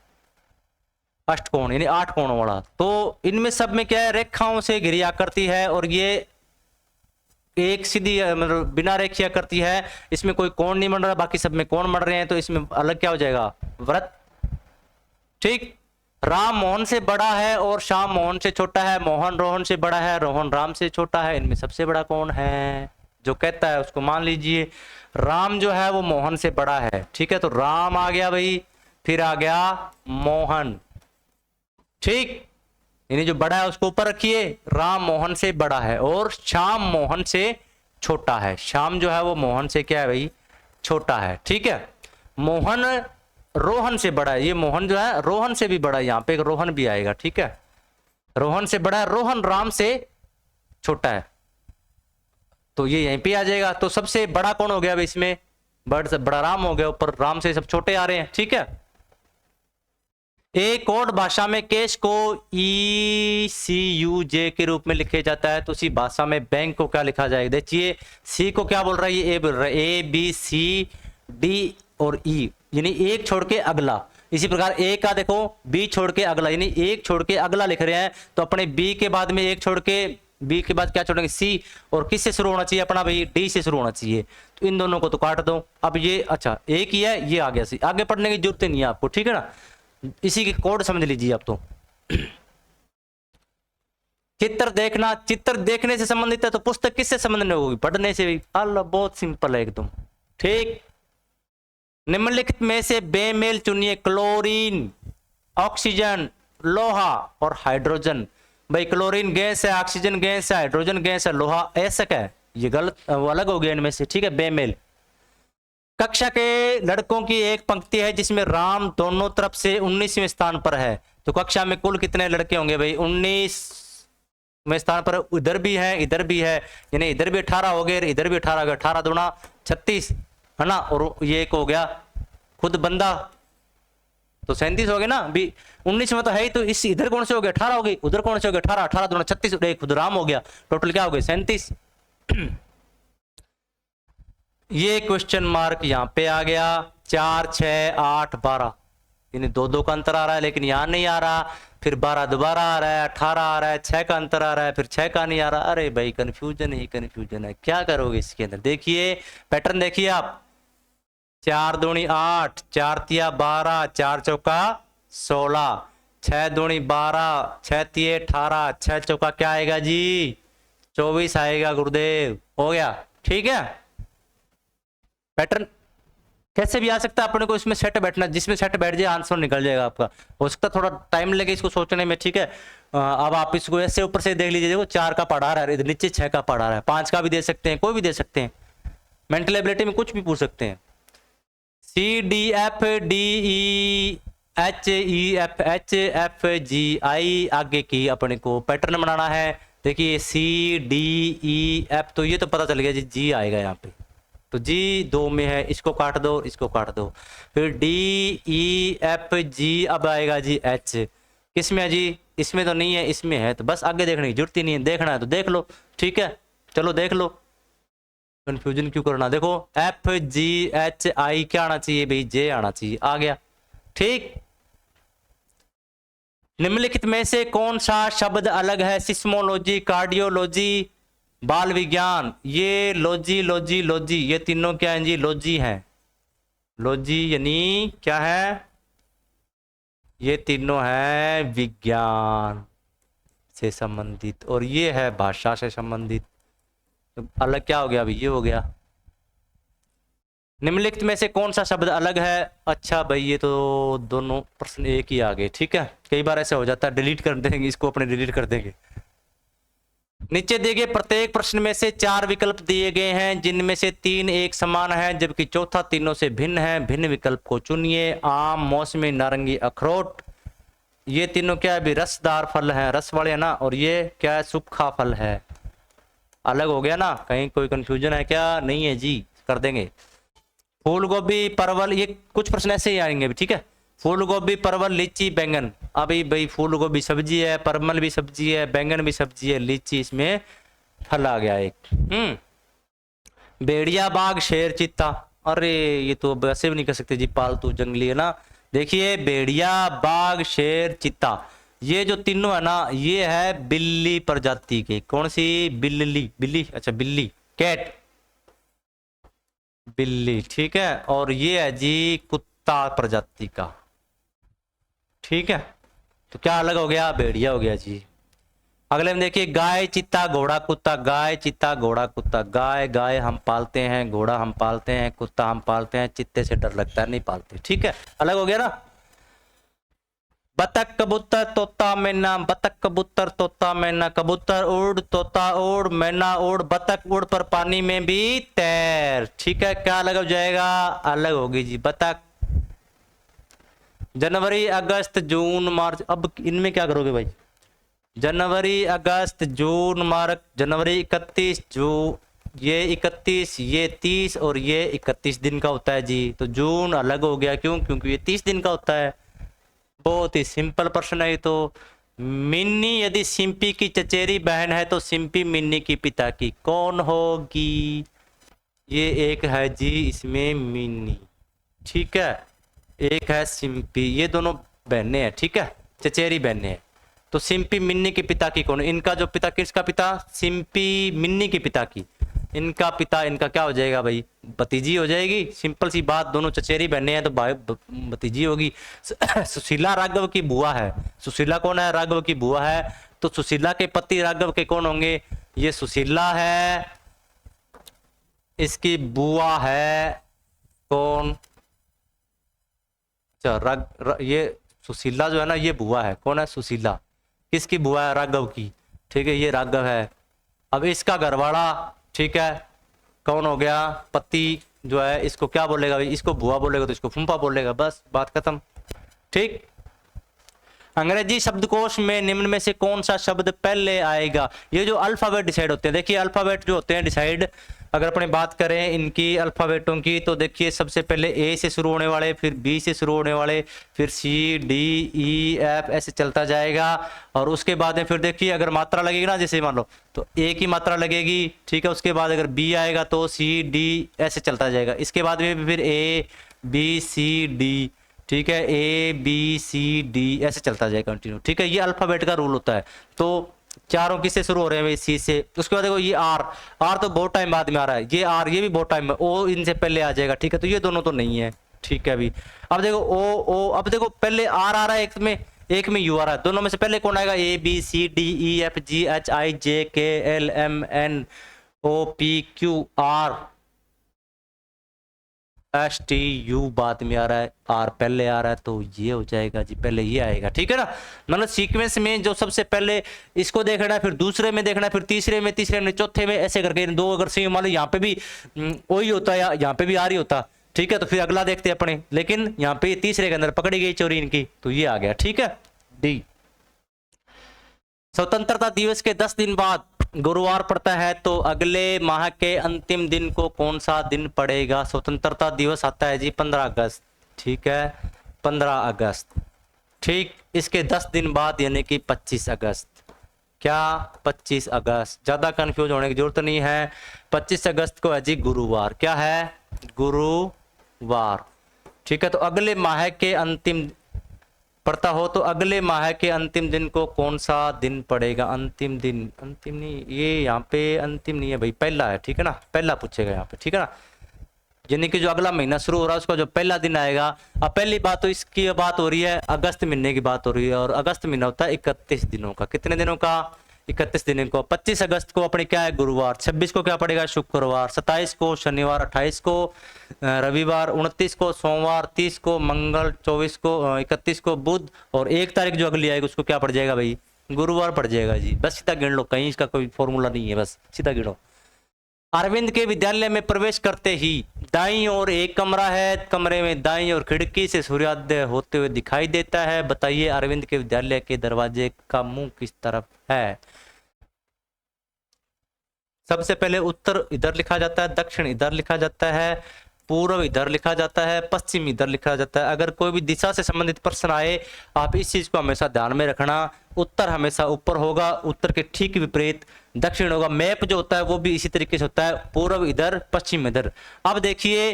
अष्टकोण यानी 8 कोणों वाला। तो इनमें सब में क्या है? रेखाओं से घिरी आकृति है, और ये एक सीधी मतलब बिना रेखीय आकृति है, इसमें कोई कोण नहीं बन रहा, बाकी सब में कोण बन रहे हैं, तो इसमें अलग क्या हो जाएगा? व्रत। ठीक, राम मोहन से बड़ा है और श्याम मोहन से छोटा है, मोहन रोहन से बड़ा है, रोहन राम से छोटा है, इनमें सबसे बड़ा कौन है? जो कहता है उसको मान लीजिए। राम जो है वो मोहन से बड़ा है। ठीक है, तो राम आ गया भाई, फिर आ गया मोहन। ठीक, यानी जो बड़ा है उसको ऊपर रखिए, राम मोहन से बड़ा है और श्याम मोहन से छोटा है। श्याम जो है वो मोहन से क्या है भाई? छोटा है। ठीक है, मोहन रोहन से बड़ा है, ये मोहन जो है रोहन से भी बड़ा है, यहां पे एक रोहन भी आएगा। ठीक है, रोहन से बड़ा है, रोहन राम से छोटा है, तो ये यहीं पे आ जाएगा। तो सबसे बड़ा कौन हो गया भाई इसमें? बड़ा राम हो गया, ऊपर राम से सब छोटे आ रहे हैं। ठीक है, एक और भाषा में केस को ECUJ के रूप में लिखे जाता है, तो उसी भाषा में बैंक को क्या लिखा जाएगा? देखिए, सी को क्या बोल रहा है? ये ए बोल रहा है, ABCD और E, यानी एक छोड़ के अगला। इसी प्रकार ए का देखो, बी छोड़ के अगला, यानी एक छोड़ के अगला लिख रहे हैं, तो अपने बी के बाद में एक छोड़ के, बी के बाद क्या छोड़ेंगे? सी, और किससे शुरू होना चाहिए अपना भाई? डी से शुरू होना चाहिए। तो इन दोनों को तो काट दो। अब ये अच्छा एक ही है, ये आ गया सी, आगे पढ़ने की जरूरत नहीं है आपको। ठीक है ना, इसी के कोड समझ लीजिए आप। तो चित्र देखना, चित्र देखने से संबंधित है, तो पुस्तक किससे संबंधित होगी? पढ़ने से भी। अल्लाह, बहुत सिंपल है एकदम। ठीक, निम्नलिखित में से बेमेल चुनिए। क्लोरीन, ऑक्सीजन, लोहा और हाइड्रोजन। भाई क्लोरीन गैस है, ऑक्सीजन गैस है, हाइड्रोजन गैस है, लोहा ऐसक है, ये गलत, वो अलग हो गया इनमें से। ठीक है, बेमेल। कक्षा के लड़कों की एक पंक्ति है जिसमें राम दोनों तरफ से 19वें स्थान पर है, तो कक्षा में कुल कितने लड़के होंगे भाई? 19वें स्थान पर, इधर भी है इधर भी है, यानी इधर भी 18 हो गए, इधर भी 18 हो गए, 18 दूना 36, है ना, और ये एक हो गया खुद बंदा, तो 37 हो गए ना। भी 19 में तो है ही, तो इस इधर कौन से हो गए? 18 हो गई, उधर कौन से हो गए? 18, 18 दूना 36, एक खुद राम हो गया, टोटल क्या हो गए? 37। ये क्वेश्चन मार्क यहां पे आ गया। 4, 6, 8, 12, यानी 2-2 का अंतर आ रहा है, लेकिन यहां नहीं आ रहा। फिर 12 दोबारा आ रहा है, 18 आ रहा है, 6 का अंतर आ रहा है, फिर 6 का नहीं आ रहा। अरे भाई कंफ्यूजन ही कंफ्यूजन है, क्या करोगे इसके अंदर? देखिए पैटर्न देखिए आप। 4 दूनी 8, 4 तिया 12, 4 चौका 16, 6 दूनी 12, 6 तिये 18, 6 चौका क्या आएगा जी? 24 आएगा गुरुदेव। हो गया। ठीक है, पैटर्न कैसे भी आ सकता है, अपने को इसमें सेट बैठना, जिसमें सेट बैठ जाए आंसर निकल जाएगा आपका। हो सकता है थोड़ा टाइम लगे इसको सोचने में। ठीक है, अब आप इसको ऐसे ऊपर से देख लीजिए, देखो 4 का पढ़ा रहा है, इधर नीचे 6 का पढ़ा रहा है, 5 का भी दे सकते हैं, कोई भी दे सकते हैं, मेंटल एबिलिटी में कुछ भी पूछ सकते हैं। CDFDEHEFH आगे की अपने को पैटर्न बनाना है। देखिए CDEF, तो ये तो पता चल गया जी, जी आएगा यहाँ पे, तो जी 2 में है, इसको काट दो, इसको काट दो। फिर DEFG, अब आएगा जी H, किस में है जी? इसमें तो नहीं है, इसमें है, तो बस आगे देखने की जरूरत ही नहीं है, देखना है तो देख लो। ठीक है, चलो देख लो, कंफ्यूजन क्यों करना। देखो FGHI क्या आना चाहिए भाई? J आना चाहिए, आ गया। ठीक, निम्नलिखित में से कौन सा शब्द अलग है? सिस्मोलॉजी, कार्डियोलॉजी, बाल विज्ञान। ये लॉजी लॉजी लॉजी, ये तीनों क्या है जी? लॉजी है। लॉजी यानी क्या है? ये तीनों है विज्ञान से संबंधित, और ये है भाषा से संबंधित। तो अलग क्या हो गया अभी? ये हो गया। निम्नलिखित में से कौन सा शब्द अलग है? अच्छा भाई ये तो दोनों प्रश्न एक ही आ गए। ठीक है, कई बार ऐसा हो जाता है, डिलीट कर देंगे इसको, अपने डिलीट कर देंगे। नीचे दिए गए प्रत्येक प्रश्न में से 4 विकल्प दिए गए हैं, जिनमें से 3 एक समान है, जबकि चौथा तीनों से भिन्न है। भिन्न विकल्प को चुनिए। आम, मौसमी, नारंगी, अखरोट। ये तीनों क्या है अभी? रसदार फल है, रस वाले है ना, और ये क्या है? सूखा फल है। अलग हो गया ना, कहीं कोई कंफ्यूजन है क्या? नहीं है जी, कर देंगे। फूल गोभी, परवल, ये कुछ प्रश्न ऐसे ही आएंगे। ठीक है, फूल गोभी, परवल, लीची, बैंगन। अभी भाई फूल गोभी सब्जी है, परवल भी सब्जी है, बैंगन भी सब्जी है, लीची इसमें फल आ गया एक। भेड़िया, बाघ, शेर, चीता। अरे ये तो वैसे भी नहीं कर सकते जी, पालतू जंगली है ना। देखिए भेड़िया, बाघ, शेर, चीता, ये जो तीनों है ना, ये है बिल्ली प्रजाति के। कौन सी? बिल्ली, बिल्ली, अच्छा बिल्ली, कैट, बिल्ली, ठीक है। और ये है जी कुत्ता प्रजाति का, ठीक है। तो क्या अलग हो गया? भेड़िया हो गया जी। अगले में देखिए गाय, चीता, घोड़ा, कुत्ता। गाय, चीता, घोड़ा, कुत्ता। गाय, गाय हम पालते हैं, घोड़ा हम पालते हैं, कुत्ता हम पालते हैं, चित्ते से डर लगता है, नहीं पालते, ठीक है। अलग हो गया ना। बतख, कबूतर, तोता, मैना। बतख, कबूतर, तोता, मैना। कबूतर उड़, तोता उड़, मैना उड़, बतख उड़ पर पानी में भी तैर, ठीक है। क्या अलग हो जाएगा? अलग होगी जी बतख। जनवरी, अगस्त, जून, मार्च। अब इनमें क्या करोगे भाई? जनवरी, अगस्त, जून, मार्च। जनवरी 31, जो ये 31, ये 30 और ये 31 दिन का होता है जी। तो जून अलग हो गया, क्यों? क्योंकि ये 30 दिन का होता है। बहुत ही सिंपल प्रश्न है ये तो। मिन्नी यदि सिंपी की चचेरी बहन है तो सिंपी मिन्नी की पिता की कौन होगी? ये एक है जी इसमें मिन्नी, ठीक है। एक है सिंपी, ये दोनों बहनें हैं, ठीक है, चचेरी बहनें हैं। तो सिंपी मिन्नी के पिता की कौन? इनका जो पिता, किसका पिता? सिंपी मिन्नी के पिता की। इनका पिता, इनका क्या हो जाएगा भाई? भतीजी हो जाएगी। सिंपल सी बात, दोनों चचेरी बहनें हैं तो भाई भतीजी होगी। सुशीला राघव की बुआ है। सुशीला कौन है? राघव की बुआ है। तो सुशीला के पति राघव के कौन होंगे? ये सुशीला है, इसकी बुआ है कौन? ये सुशीला जो है ना, ये बुआ है। कौन है? सुशीला। किसकी बुआ है? राघव की, ठीक है। ये राघव है। अब इसका घरवाला, ठीक है, कौन हो गया? पति जो है, इसको क्या बोलेगा भाई? इसको बुआ बोलेगा तो इसको फूफा बोलेगा, बस बात खत्म, ठीक। अंग्रेजी शब्दकोश में निम्न में से कौन सा शब्द पहले आएगा? ये जो अल्फाबेट डिसाइड होते हैं, देखिए अल्फाबेट जो होते हैं डिसाइड, अगर अपने बात करें इनकी अल्फाबेटों की, तो देखिए सबसे पहले ए से शुरू होने वाले, फिर बी से शुरू होने वाले, फिर सी, डी, ई, एफ, ऐसे चलता जाएगा। और उसके बाद में फिर देखिए अगर मात्रा लगेगी ना, जैसे मान लो तो ए की मात्रा लगेगी, ठीक है। उसके बाद अगर बी आएगा तो सी, डी, ऐसे चलता जाएगा। इसके बाद में फिर ए, बी, सी, डी, ठीक है, ए, बी, सी, डी, ऐसे चलता जाएगा कंटिन्यू, ठीक है। ये अल्फाबेट का रूल होता है। तो चारों किससे शुरू हो रहे हैं? सी से। उसके बाद देखो ये आर, आर तो बहुत टाइम बाद में आ रहा है। ये आर, ये भी बहुत टाइम में। ओ इनसे पहले आ जाएगा, ठीक है। तो ये दोनों तो नहीं है, ठीक है। अभी अब देखो ओ, अब देखो पहले आर आ रहा है, एक में यू आ रहा है। दोनों में से पहले कौन आएगा? A, B, C, D, E, F, G, H, I, J, K, L, M, N, O, P, Q, R, S, T, U बाद में आ रहा है, आर पहले आ रहा है। तो ये हो जाएगा जी, पहले ये आएगा, ठीक है ना। मतलब सीक्वेंस में जो सबसे पहले इसको देखना है, फिर दूसरे में देखना है, फिर तीसरे में, चौथे में, ऐसे करके दो अगर सेम मान लो यहाँ पे भी वही होता है, यहाँ पे भी आर ही होता, ठीक है। तो फिर अगला देखते हैं अपने, लेकिन यहाँ पे तीसरे के अंदर पकड़ी गई चोरी इनकी, तो ये आ गया, ठीक है। डी। स्वतंत्रता दिवस के 10 दिन बाद गुरुवार पड़ता है, तो अगले माह के अंतिम दिन को कौन सा दिन पड़ेगा? स्वतंत्रता दिवस आता है जी 15 अगस्त, ठीक है, 15 अगस्त, ठीक। इसके 10 दिन बाद यानी कि 25 अगस्त। क्या? 25 अगस्त। ज़्यादा कंफ्यूज होने की जरूरत नहीं है। 25 अगस्त को है जी गुरुवार। क्या है? गुरुवार, ठीक है। तो अगले माह के अंतिम पड़ता हो तो अगले माह के अंतिम दिन को कौन सा दिन पड़ेगा? अंतिम दिन, अंतिम नहीं, ये यहाँ पे अंतिम नहीं है भाई, पहला है, ठीक है ना। पहला पूछेगा यहाँ पे, ठीक है ना। यानी कि जो अगला महीना शुरू हो रहा है उसका जो पहला दिन आएगा। अब पहली बात तो इसकी बात हो रही है, अगस्त महीने की बात हो रही है, और अगस्त महीना होता है 31 दिनों का। कितने दिनों का? 31 दिनों को। 25 अगस्त को अपने क्या है? गुरुवार। 26 को क्या पड़ेगा? शुक्रवार। 27 को शनिवार। 28 को रविवार। 29 को सोमवार। 30 को मंगल। 24 को 31 को बुध, और 1 तारीख जो अगली आएगी उसको क्या पड़ जाएगा भाई? गुरुवार पड़ जाएगा जी। बस सीधा गिन लो, कहीं इसका कोई फॉर्मूला नहीं है, बस सीधा गिनो। अरविंद के विद्यालय में प्रवेश करते ही दाईं ओर एक कमरा है, कमरे में दाईं ओर खिड़की से सूर्योदय होते हुए दिखाई देता है। बताइए अरविंद के विद्यालय के दरवाजे का मुंह किस तरफ है? सबसे पहले उत्तर इधर लिखा जाता है, दक्षिण इधर लिखा जाता है, पूर्व इधर लिखा जाता है, पश्चिम इधर लिखा जाता है। अगर कोई भी दिशा से संबंधित प्रश्न आए, आप इस चीज को हमेशा ध्यान में रखना। उत्तर हमेशा ऊपर होगा, उत्तर के ठीक विपरीत दक्षिण होगा। मैप जो होता है वो भी इसी तरीके से होता है, पूर्व इधर पश्चिम इधर। अब देखिए,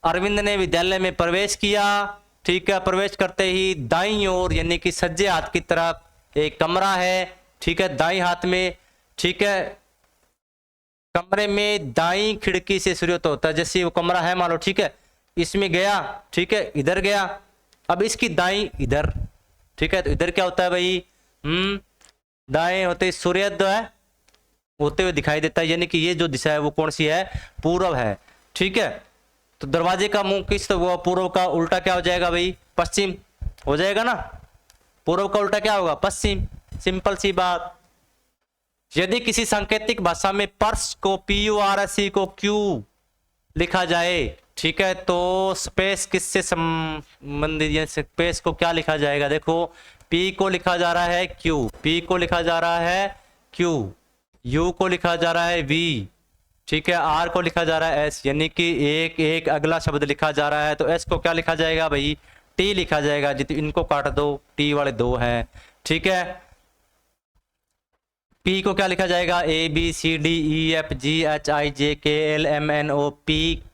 अरविंद ने विद्यालय में प्रवेश किया, ठीक है। प्रवेश करते ही दाईं ओर यानी कि सज्जे हाथ की तरफ एक कमरा है, ठीक है, दाईं हाथ में, ठीक है। कमरे में दाईं खिड़की से सूर्योदय होता है। जैसे वो कमरा है मान लो, ठीक है, इसमें गया, ठीक है, इधर गया। अब इसकी दाईं इधर, ठीक है, तो इधर क्या होता है भाई, दाएं होते सूर्योदय होते हुए दिखाई देता है, यानी कि ये जो दिशा है वो कौन सी है, पूर्व है, ठीक है। तो दरवाजे का मुंह किस, तो वो पूर्व का उल्टा क्या हो जाएगा भाई, पश्चिम हो जाएगा ना। पूर्व का उल्टा क्या होगा, पश्चिम, सिंपल सी बात। यदि किसी सांकेतिक भाषा में पर्स को PURSE को क्यू लिखा जाए, ठीक है, तो स्पेस किससे संबंधित, स्पेस को क्या लिखा जाएगा, देखो P को लिखा जा रहा है Q, P को लिखा जा रहा है Q, U को लिखा जा रहा है V, ठीक है, R को लिखा जा रहा है S, यानी कि एक एक अगला शब्द लिखा जा रहा है। तो S को क्या लिखा जाएगा भाई, T लिखा जाएगा। जितने इनको काट दो, T वाले दो हैं, ठीक है। P को क्या लिखा जाएगा, ABCDEFGHIJKLMNO P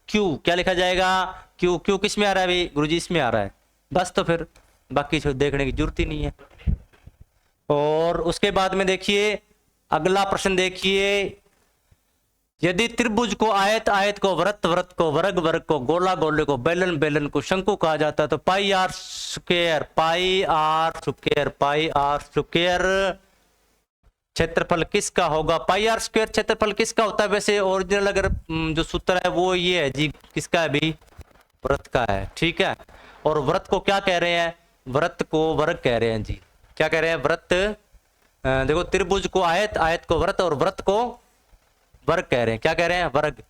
Q क्या लिखा जाएगा, Q। Q किस में आ रहा है भाई, गुरुजी इसमें आ रहा है, बस। तो फिर बाकी देखने की जरूरत ही नहीं है। और उसके बाद में देखिए अगला प्रश्न देखिए, यदि त्रिभुज को आयत, आयत को वृत्त, वृत्त को वर्ग, वर्ग को गोला, गोले को बेलन, बेलन को शंकु कहा जाता है, तो pi r square, pi r square, pi r square क्षेत्रफल किसका होगा। पाई आर स्क्वायर क्षेत्रफल किसका होता है वैसे ओरिजिनल, अगर जो सूत्र है वो ये है जी, किसका है भी, वृत्त का है, ठीक है। और वृत्त को क्या कह रहे हैं, वृत्त को वर्ग कह रहे हैं जी। क्या कह रहे हैं, वृत्त, देखो त्रिभुज को आयत, आयत को वृत्त और वृत्त को वर्ग कह रहे हैं। क्या कह रहे हैं, वर्ग।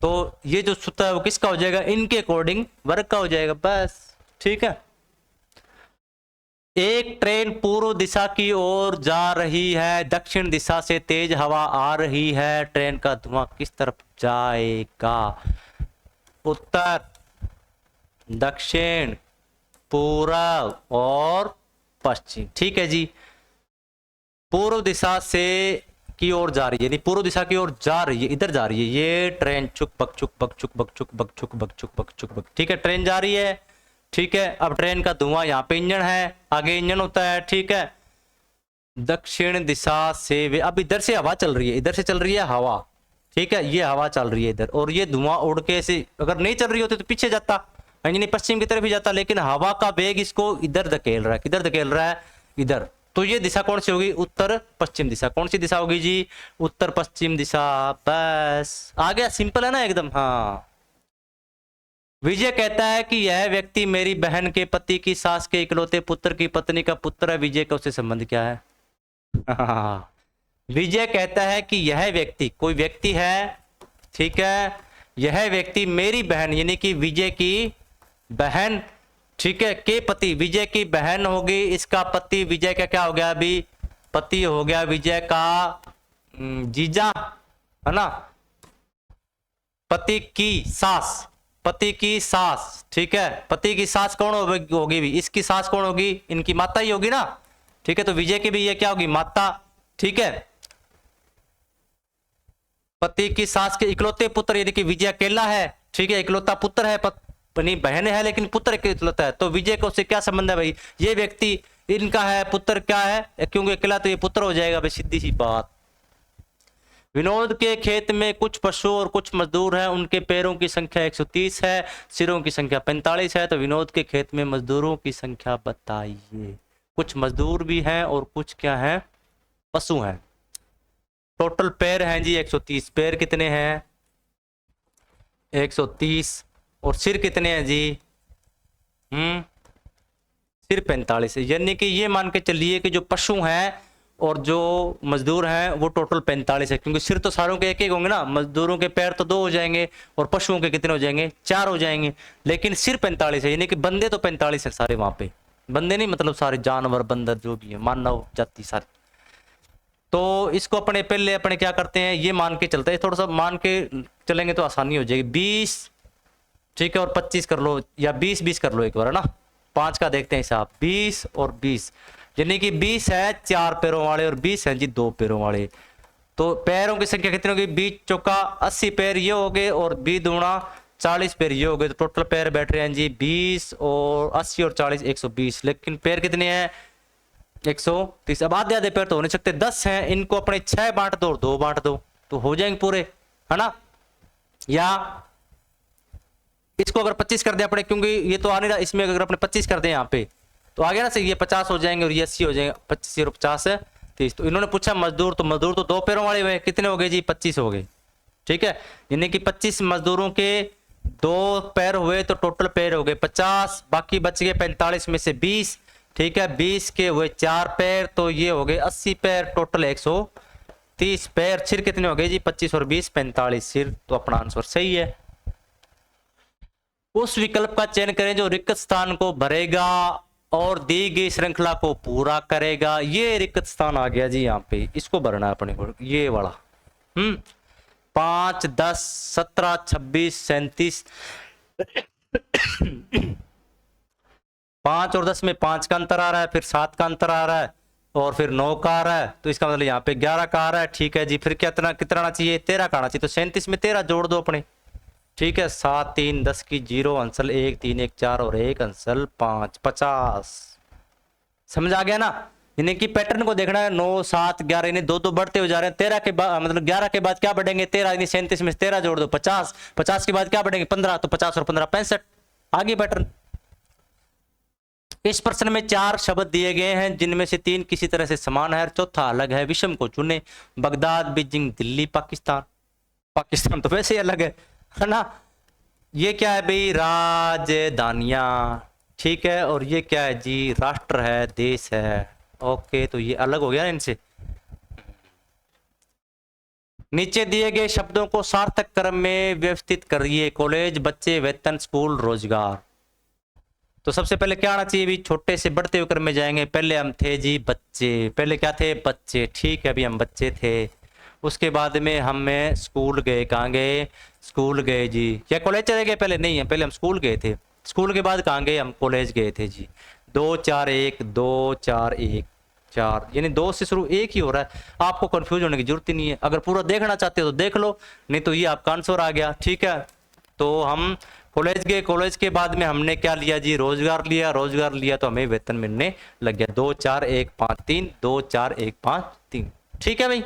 तो ये जो सूत्र है वो किसका हो जाएगा, इनके अकॉर्डिंग वर्ग का हो जाएगा, बस, ठीक है। एक ट्रेन पूर्व दिशा की ओर जा रही है, दक्षिण दिशा से तेज हवा आ रही है, ट्रेन का धुआं किस तरफ जाएगा, उत्तर, दक्षिण, पूर्व और पश्चिम, ठीक है जी। पूर्व दिशा से की ओर जा रही है, यानी पूर्व दिशा की ओर जा रही है, इधर जा रही है ये ट्रेन, चुक बक चुक बक चुक बक चुक बक चुक बक चुक बक चुक बक, ठीक है, ट्रेन जा रही है, ठीक है। अब ट्रेन का धुआं, यहाँ पे इंजन है, आगे इंजन होता है, ठीक है। दक्षिण दिशा से वे, अब इधर से हवा चल रही है, इधर से चल रही है हवा, ठीक है, ये हवा चल रही है इधर, और ये धुआं उड़ के ऐसे, अगर नहीं चल रही होती तो पीछे जाता, यानी पश्चिम की तरफ ही जाता, लेकिन हवा का वेग इसको इधर धकेल रहा है, किधर धकेल रहा है, इधर। तो ये दिशा कौन सी होगी, उत्तर पश्चिम दिशा। कौन सी दिशा होगी जी, उत्तर पश्चिम दिशा, बस आ गया, सिंपल है ना एकदम। हाँ, विजय कहता है कि यह व्यक्ति मेरी बहन के पति की सास के इकलौते पुत्र की पत्नी का पुत्र है। विजय का उससे संबंध क्या है। हाँ, विजय कहता है कि यह व्यक्ति, कोई व्यक्ति है, ठीक है, यह व्यक्ति मेरी बहन यानी कि विजय की बहन, ठीक है, के पति, विजय की बहन होगी, इसका पति विजय का क्या हो गया अभी, पति हो गया, विजय का जीजा, है ना, पति की सास, पति की सास, ठीक है। पति की सास कौन होगी भी, इसकी सास कौन होगी, इनकी माता ही होगी ना, ठीक है। तो विजय की भी ये क्या होगी, माता, ठीक है। पति की सास के इकलौते पुत्र, यानी कि विजय अकेला है, ठीक है, इकलौता पुत्र है, अपनी बहन है लेकिन पुत्र इकलौता है, तो विजय को उससे क्या संबंध है भाई, ये व्यक्ति इनका है, पुत्र क्या है, क्योंकि अकेला तो ये पुत्र हो जाएगा भाई, सीधी सी बात। विनोद के खेत में कुछ पशु और कुछ मजदूर हैं, उनके पैरों की संख्या 130 है, सिरों की संख्या 45 है, तो विनोद के खेत में मजदूरों की संख्या बताइए। कुछ मजदूर भी हैं और कुछ क्या है, पशु हैं। टोटल पैर हैं जी 130, पैर कितने हैं 130, और सिर कितने हैं जी, सिर 45 है, यानी कि ये मान के चलिए कि जो पशु हैं और जो मजदूर हैं वो टोटल 45 है, क्योंकि सिर तो सारों के एक एक होंगे ना, मजदूरों के पैर तो 2 हो जाएंगे और पशुओं के कितने हो जाएंगे, 4 हो जाएंगे, लेकिन सिर 45 है, यानी कि बंदे तो 45 है सारे वहां पे, बंदे नहीं मतलब सारे जानवर बंदर जो भी है, मानव जाति सारे। तो इसको अपने पहले अपने क्या करते हैं, ये मान के चलते हैं, थोड़ा सा मान के चलेंगे तो आसानी हो जाएगी। 20 ठीक है, और 25 कर लो या 20 कर लो एक बार, है ना। 5 का देखते हैं हिसाब, 20 और 20, यानी कि 20 है 4 पैरों वाले और 20 है जी 2 पैरों वाले। तो पैरों की संख्या कितनी होगी, 20 चौका 80 पैर ये हो गए और 20 दूना 40 पैर ये हो गए। तो टोटल पैर बैठ रहे हैं जी 20 और 80 और 40 120। लेकिन पैर कितने हैं 130। अब आधे आधे पैर तो हो नहीं सकते, 10 हैं, इनको अपने 6 बांट दो और 2 बांट दो तो हो जाएंगे पूरे, है ना। या इसको अगर 25 कर दे अपने, क्योंकि ये तो आ नहीं रहा, इसमें अगर अपने 25 कर दे यहाँ पे तो आ गया ना सही, ये 50 हो जाएंगे और ये 80 हो जाएंगे, 25 और 50 है 30। तो इन्होंने पूछा मजदूर, तो मजदूर तो 2 पैरों वाले हुए, कितने हो गए जी 25 हो गए। ठीक है, यानी कि 25 मजदूरों के 2 पैर हुए तो टोटल पैर हो गए 50, बाकी बच गए 45 में से 20। ठीक है, 20 के हुए 4 पैर तो ये हो गए 80 पैर, टोटल 130 पैर। सिर कितने हो गए जी 25 और 20 45 सिर। तो अपना आंसर सही है। उस विकल्प का चयन करें जो रिक्त स्थान को भरेगा और दी गई श्रृंखला को पूरा करेगा। ये रिक्त स्थान आ गया जी यहाँ पे, इसको भरना है अपने को, ये वाला। 5 10 17 26 37 5 और 10 में 5 का अंतर आ रहा है, फिर 7 का अंतर आ रहा है और फिर 9 का आ रहा है, तो इसका मतलब यहाँ पे 11 का आ रहा है। ठीक है जी, फिर कितना कितना आना चाहिए 13 का आना चाहिए, तो 37 में 13 जोड़ दो अपने। ठीक है, 7 3 10 की 0 अंसल 1 3 1 4 और 1 अंसल 5 50। समझ आ गया ना। यानी कि पैटर्न को देखना है, 9 7 11 यानी 2 बढ़ते हो जा रहे हैं। 13 के बाद मतलब 11 के बाद क्या बढ़ेंगे 13, यानी 37 में 13 जोड़ दो 50, 50 के बाद क्या बढ़ेंगे 15, तो 50 और 15 65। आगे पैटर्न। इस प्रश्न में 4 शब्द दिए गए हैं जिनमें से 3 किसी तरह से समान है और चौथा अलग है। विषम को चुने। Baghdad Beijing Delhi Pakistan. पाकिस्तान तो वैसे ही अलग है ना। ये क्या है भाई राजधानियां। ठीक है, और ये क्या है जी राष्ट्र है, देश है। ओके, तो ये अलग हो गया ना इनसे। नीचे दिए गए शब्दों को सार्थक क्रम में व्यवस्थित करिए। कॉलेज, बच्चे, वेतन, स्कूल, रोजगार। तो सबसे पहले क्या आना चाहिए भी, छोटे से बढ़ते हुए क्रम में जाएंगे। पहले हम थे जी बच्चे, पहले क्या थे बच्चे। ठीक है, अभी हम बच्चे थे। उसके बाद में हमें स्कूल गए, कहाँ गए स्कूल गए जी। क्या कॉलेज चले गए पहले, नहीं है पहले हम स्कूल गए थे। स्कूल के बाद कहाँ गए हम कॉलेज गए थे जी। 2 4 1 2 4 1 4, यानी 2 से शुरू 1 ही हो रहा है। आपको कंफ्यूज होने की जरूरत ही नहीं है। अगर पूरा देखना चाहते हो तो देख लो, नहीं तो ये आपका आंसर आ गया। ठीक है, तो हम कॉलेज गए, कॉलेज के बाद में हमने क्या लिया जी रोजगार लिया, रोजगार लिया तो हमें वेतन मिलने लग गया। 2 4 1 5 3 2 4 1 5 3। ठीक है भाई।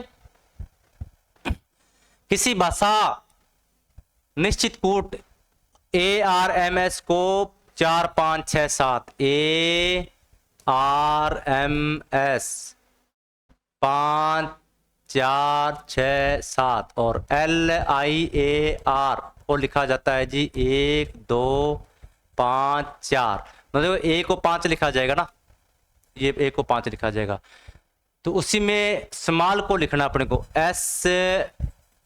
किसी भाषा निश्चित कूट ARMS को 4 5 6 7 ARMS 5 4 6 7 और LIAR को लिखा जाता है जी 1 2 5 4। मतलब A को 5 लिखा जाएगा ना, ये A को 5 लिखा जाएगा। तो उसी में स्मॉल को लिखना अपने को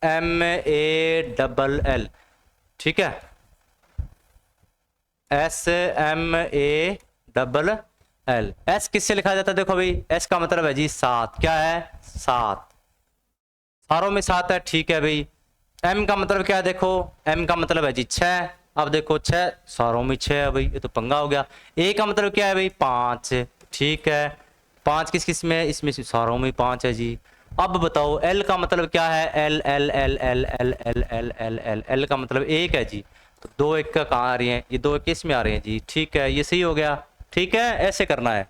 SMALL। ठीक है, SMALL। S किससे लिखा जाता है देखो भाई, S का मतलब है जी 7। क्या है 7, सारों में 7 है। ठीक है भाई। M का मतलब क्या है देखो, M का मतलब है जी 6। अब देखो 6 सारों में 6 है भाई, ये तो पंगा हो गया। A का मतलब क्या है भाई 5। ठीक है, 5 किस किस में है, इसमें सारों में 5 है जी। अब बताओ L का मतलब क्या है, L L L L L L L L L L का मतलब 1 है जी। तो 2 1 का कहाँ आ रही है, ये 2 1 किस में आ रहे हैं जी। ठीक है, ये सही हो गया। ठीक है, ऐसे करना है।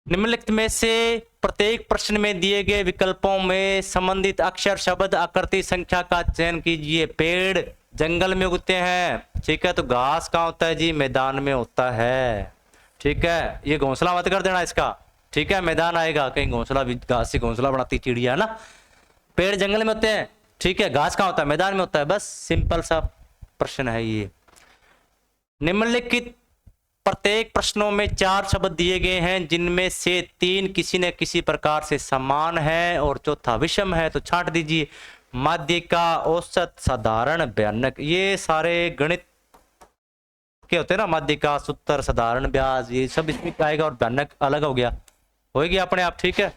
निम्नलिखित में से प्रत्येक प्रश्न में दिए गए विकल्पों में संबंधित अक्षर, शब्द, आकृति, संख्या का चयन कीजिए। पेड़ जंगल में उगते हैं। ठीक है, तो घास कहाँ होता है जी मैदान में होता है। ठीक है, ये घोंसला मत कर देना इसका। ठीक है, मैदान आएगा, कहीं घोंसला भी, घास से घोंसला बनाती चिड़िया ना। पेड़ जंगल में होते हैं। ठीक है, घास कहाँ होता है मैदान में होता है। बस सिंपल सा प्रश्न है ये। निम्नलिखित प्रत्येक प्रश्नों में 4 शब्द दिए गए हैं जिनमें से 3 किसी न किसी प्रकार से समान है और चौथा विषम है। तो छांट दीजिए। माध्यिका, औसत, साधारण, भयानक, ये सारे गणित के होते हैं ना। माध्यिका, सूत्र, साधारण, ब्याज, ये सब इसमें आएगा और भयानक अलग हो गया, होगी अपने आप। ठीक है,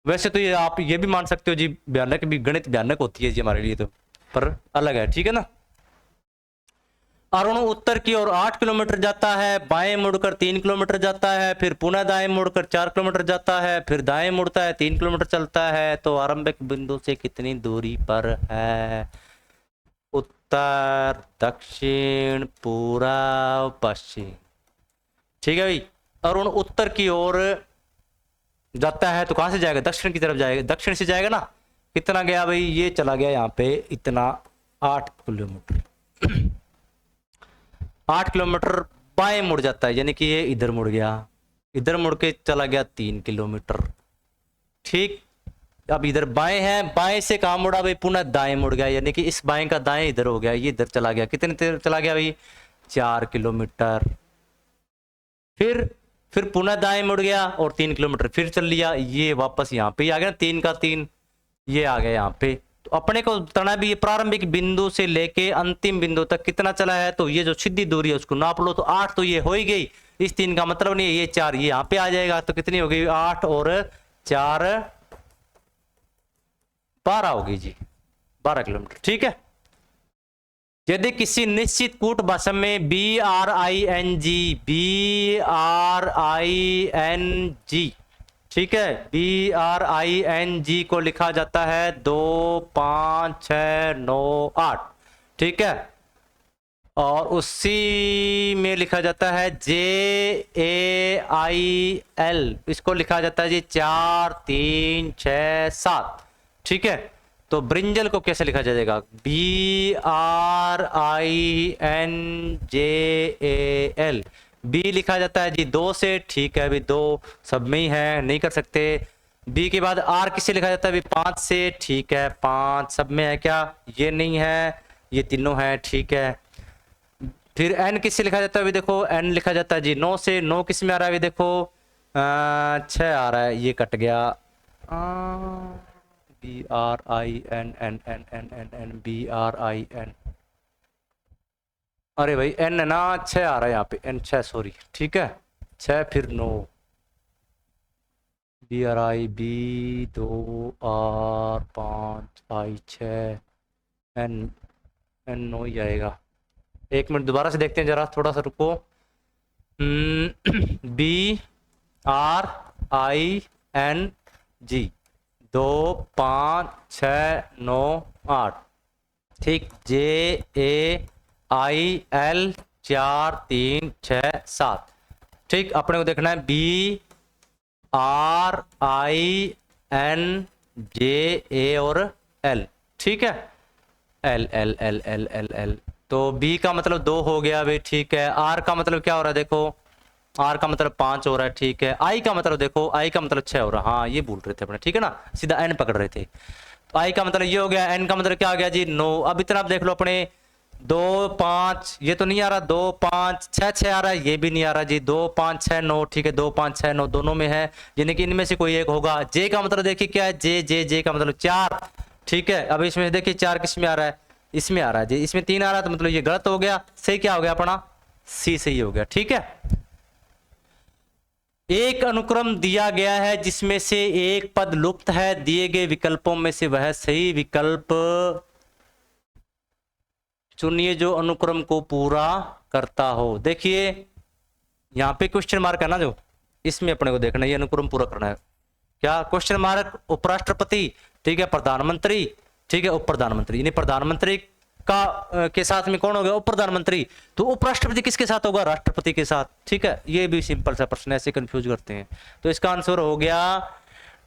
वैसे तो ये आप ये भी मान सकते हो जी भयानक भी, गणित भयानक होती है जी हमारे लिए तो, पर अलग है। ठीक है ना। अरुण उत्तर की ओर 8 किलोमीटर जाता है, बाएं मुड़कर 3 किलोमीटर जाता है, फिर पुनः दाएं मुड़कर 4 किलोमीटर जाता है, फिर दाएं मुड़ता है 3 किलोमीटर चलता है। तो आरंभिक बिंदु से कितनी दूरी पर है? उत्तर, दक्षिण, पूर्व, पश्चिम। ठीक है भाई, अरुण उत्तर की ओर जाता है तो कहां से जाएगा? दक्षिण की तरफ जाएगा, दक्षिण से जाएगा ना। कितना गया भाई? ये चला गया यहाँ पे इतना 8 किलोमीटर। 8 किलोमीटर बाएं मुड़ जाता है, यानी कि ये इधर मुड़ गया, इधर मुड़ के चला गया 3 किलोमीटर। ठीक, अब इधर बाएं है, बाएं से कहां मुड़ा भाई? पुनः दाएं मुड़ गया, यानी कि इस बाएं का दाएं इधर हो गया, ये इधर चला गया। कितने देर चला गया भाई? 4 किलोमीटर। फिर पुनः दाएं मुड़ गया और 3 किलोमीटर फिर चल लिया, ये वापस यहाँ पे आ गया 3 का 3, ये आ गया यहाँ पे। तो अपने को बताना भी ये प्रारंभिक बिंदु से लेके अंतिम बिंदु तक कितना चला है। तो ये जो सीधी दूरी है उसको नाप लो। तो 8 तो ये हो ही गई, इस 3 का मतलब नहीं है, ये 4 ये यहाँ पे आ जाएगा। तो कितनी हो गई? 8 और 4 12 हो गई जी, 12 किलोमीटर। ठीक है, यदि किसी निश्चित कूट भाषा में BRING, ठीक है, BRING को लिखा जाता है 2 5 6 9 8, ठीक है। और उसी में लिखा जाता है JAIL, इसको लिखा जाता है जी 4 3 6 7, ठीक है। तो ब्रिंजल को कैसे लिखा जाएगा? BRINJAL, बी लिखा जाता है जी 2 से, ठीक है। अभी 2 सब में ही है, नहीं कर सकते। बी के बाद आर किससे लिखा जाता है? अभी 5 से, ठीक है। 5 सब में है क्या? ये नहीं है, ये तीनों है, ठीक है। फिर एन किससे लिखा जाता है? अभी देखो एन लिखा जाता है जी 9 से। 9 किस में आ रहा है? अभी देखो 6 आ रहा है, ये कट गया। BRINN, अरे भाई एन है ना, 6 आ रहा है यहाँ पे, एन 6, सॉरी, ठीक है। 6 फिर 9, BRIB 2 R 5 I 6 N 9 ही आएगा। एक मिनट दोबारा से देखते हैं जरा, थोड़ा सा रुको। BRING 2 5 6 9 8, ठीक। JAIL 4 3 6 7, ठीक। अपने को देखना है BRINJA और L, ठीक है। L। तो B का मतलब 2 हो गया भाई, ठीक है। R का मतलब क्या हो रहा है? देखो R का मतलब 5 हो रहा है, ठीक है। I का मतलब देखो, I का मतलब 6 हो रहा है, हाँ ये भूल रहे थे अपने, ठीक है ना, सीधा N पकड़ रहे थे। तो I का मतलब ये हो गया, N का मतलब क्या हो गया जी? 9। अब इतना आप देख लो अपने 2 5, ये तो नहीं आ रहा, 2 5 6 6 आ रहा है, ये भी नहीं आ रहा जी। 2 5 6 9, ठीक है। 2 5 6 9 दोनों में है, यानी कि इनमें से कोई एक होगा। J का मतलब देखिए क्या है? J का मतलब 4, ठीक है। अब इसमें देखिए 4 किस में आ रहा है? इसमें आ रहा है जी। इसमें 3 आ रहा है, तो मतलब ये गलत हो गया। सही क्या हो गया अपना? C सही हो गया, ठीक है। एक अनुक्रम दिया गया है जिसमें से एक पद लुप्त है, दिए गए विकल्पों में से वह सही विकल्प चुनिए जो अनुक्रम को पूरा करता हो। देखिए यहाँ पे क्वेश्चन मार्क है ना, जो इसमें अपने को देखना है, ये अनुक्रम पूरा करना है। क्या क्वेश्चन मार्क? उपराष्ट्रपति, ठीक है। प्रधानमंत्री, ठीक है। उप प्रधानमंत्री, यानी प्रधानमंत्री का के साथ में कौन हो गया? उप प्रधानमंत्री। तो उपराष्ट्रपति किसके साथ होगा? राष्ट्रपति के साथ, ठीक है। ये भी सिंपल सा प्रश्न, ऐसे कंफ्यूज करते हैं। तो इसका आंसर हो गया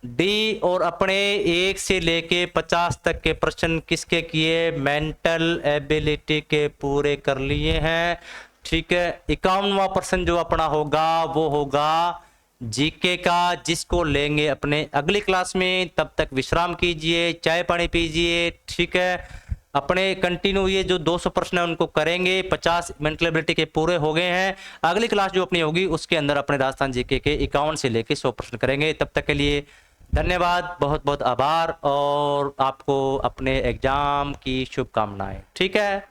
डी। और अपने 1 से लेके 50 तक के प्रश्न किसके किए? मेंटल एबिलिटी के पूरे कर लिए हैं, ठीक है। 51वां प्रश्न जो अपना होगा वो होगा जीके का, जिसको लेंगे अपने अगली क्लास में। तब तक विश्राम कीजिए, चाय पानी पीजिए, ठीक है। अपने कंटिन्यू ये जो 200 प्रश्न है उनको करेंगे। 50 मेंटल एबिलिटी के पूरे हो गए हैं। अगली क्लास जो अपनी होगी उसके अंदर अपने राजस्थान जीके के 51 से लेके 100 प्रश्न करेंगे। तब तक के लिए धन्यवाद, बहुत बहुत आभार, और आपको अपने एग्जाम की शुभकामनाएं, ठीक है।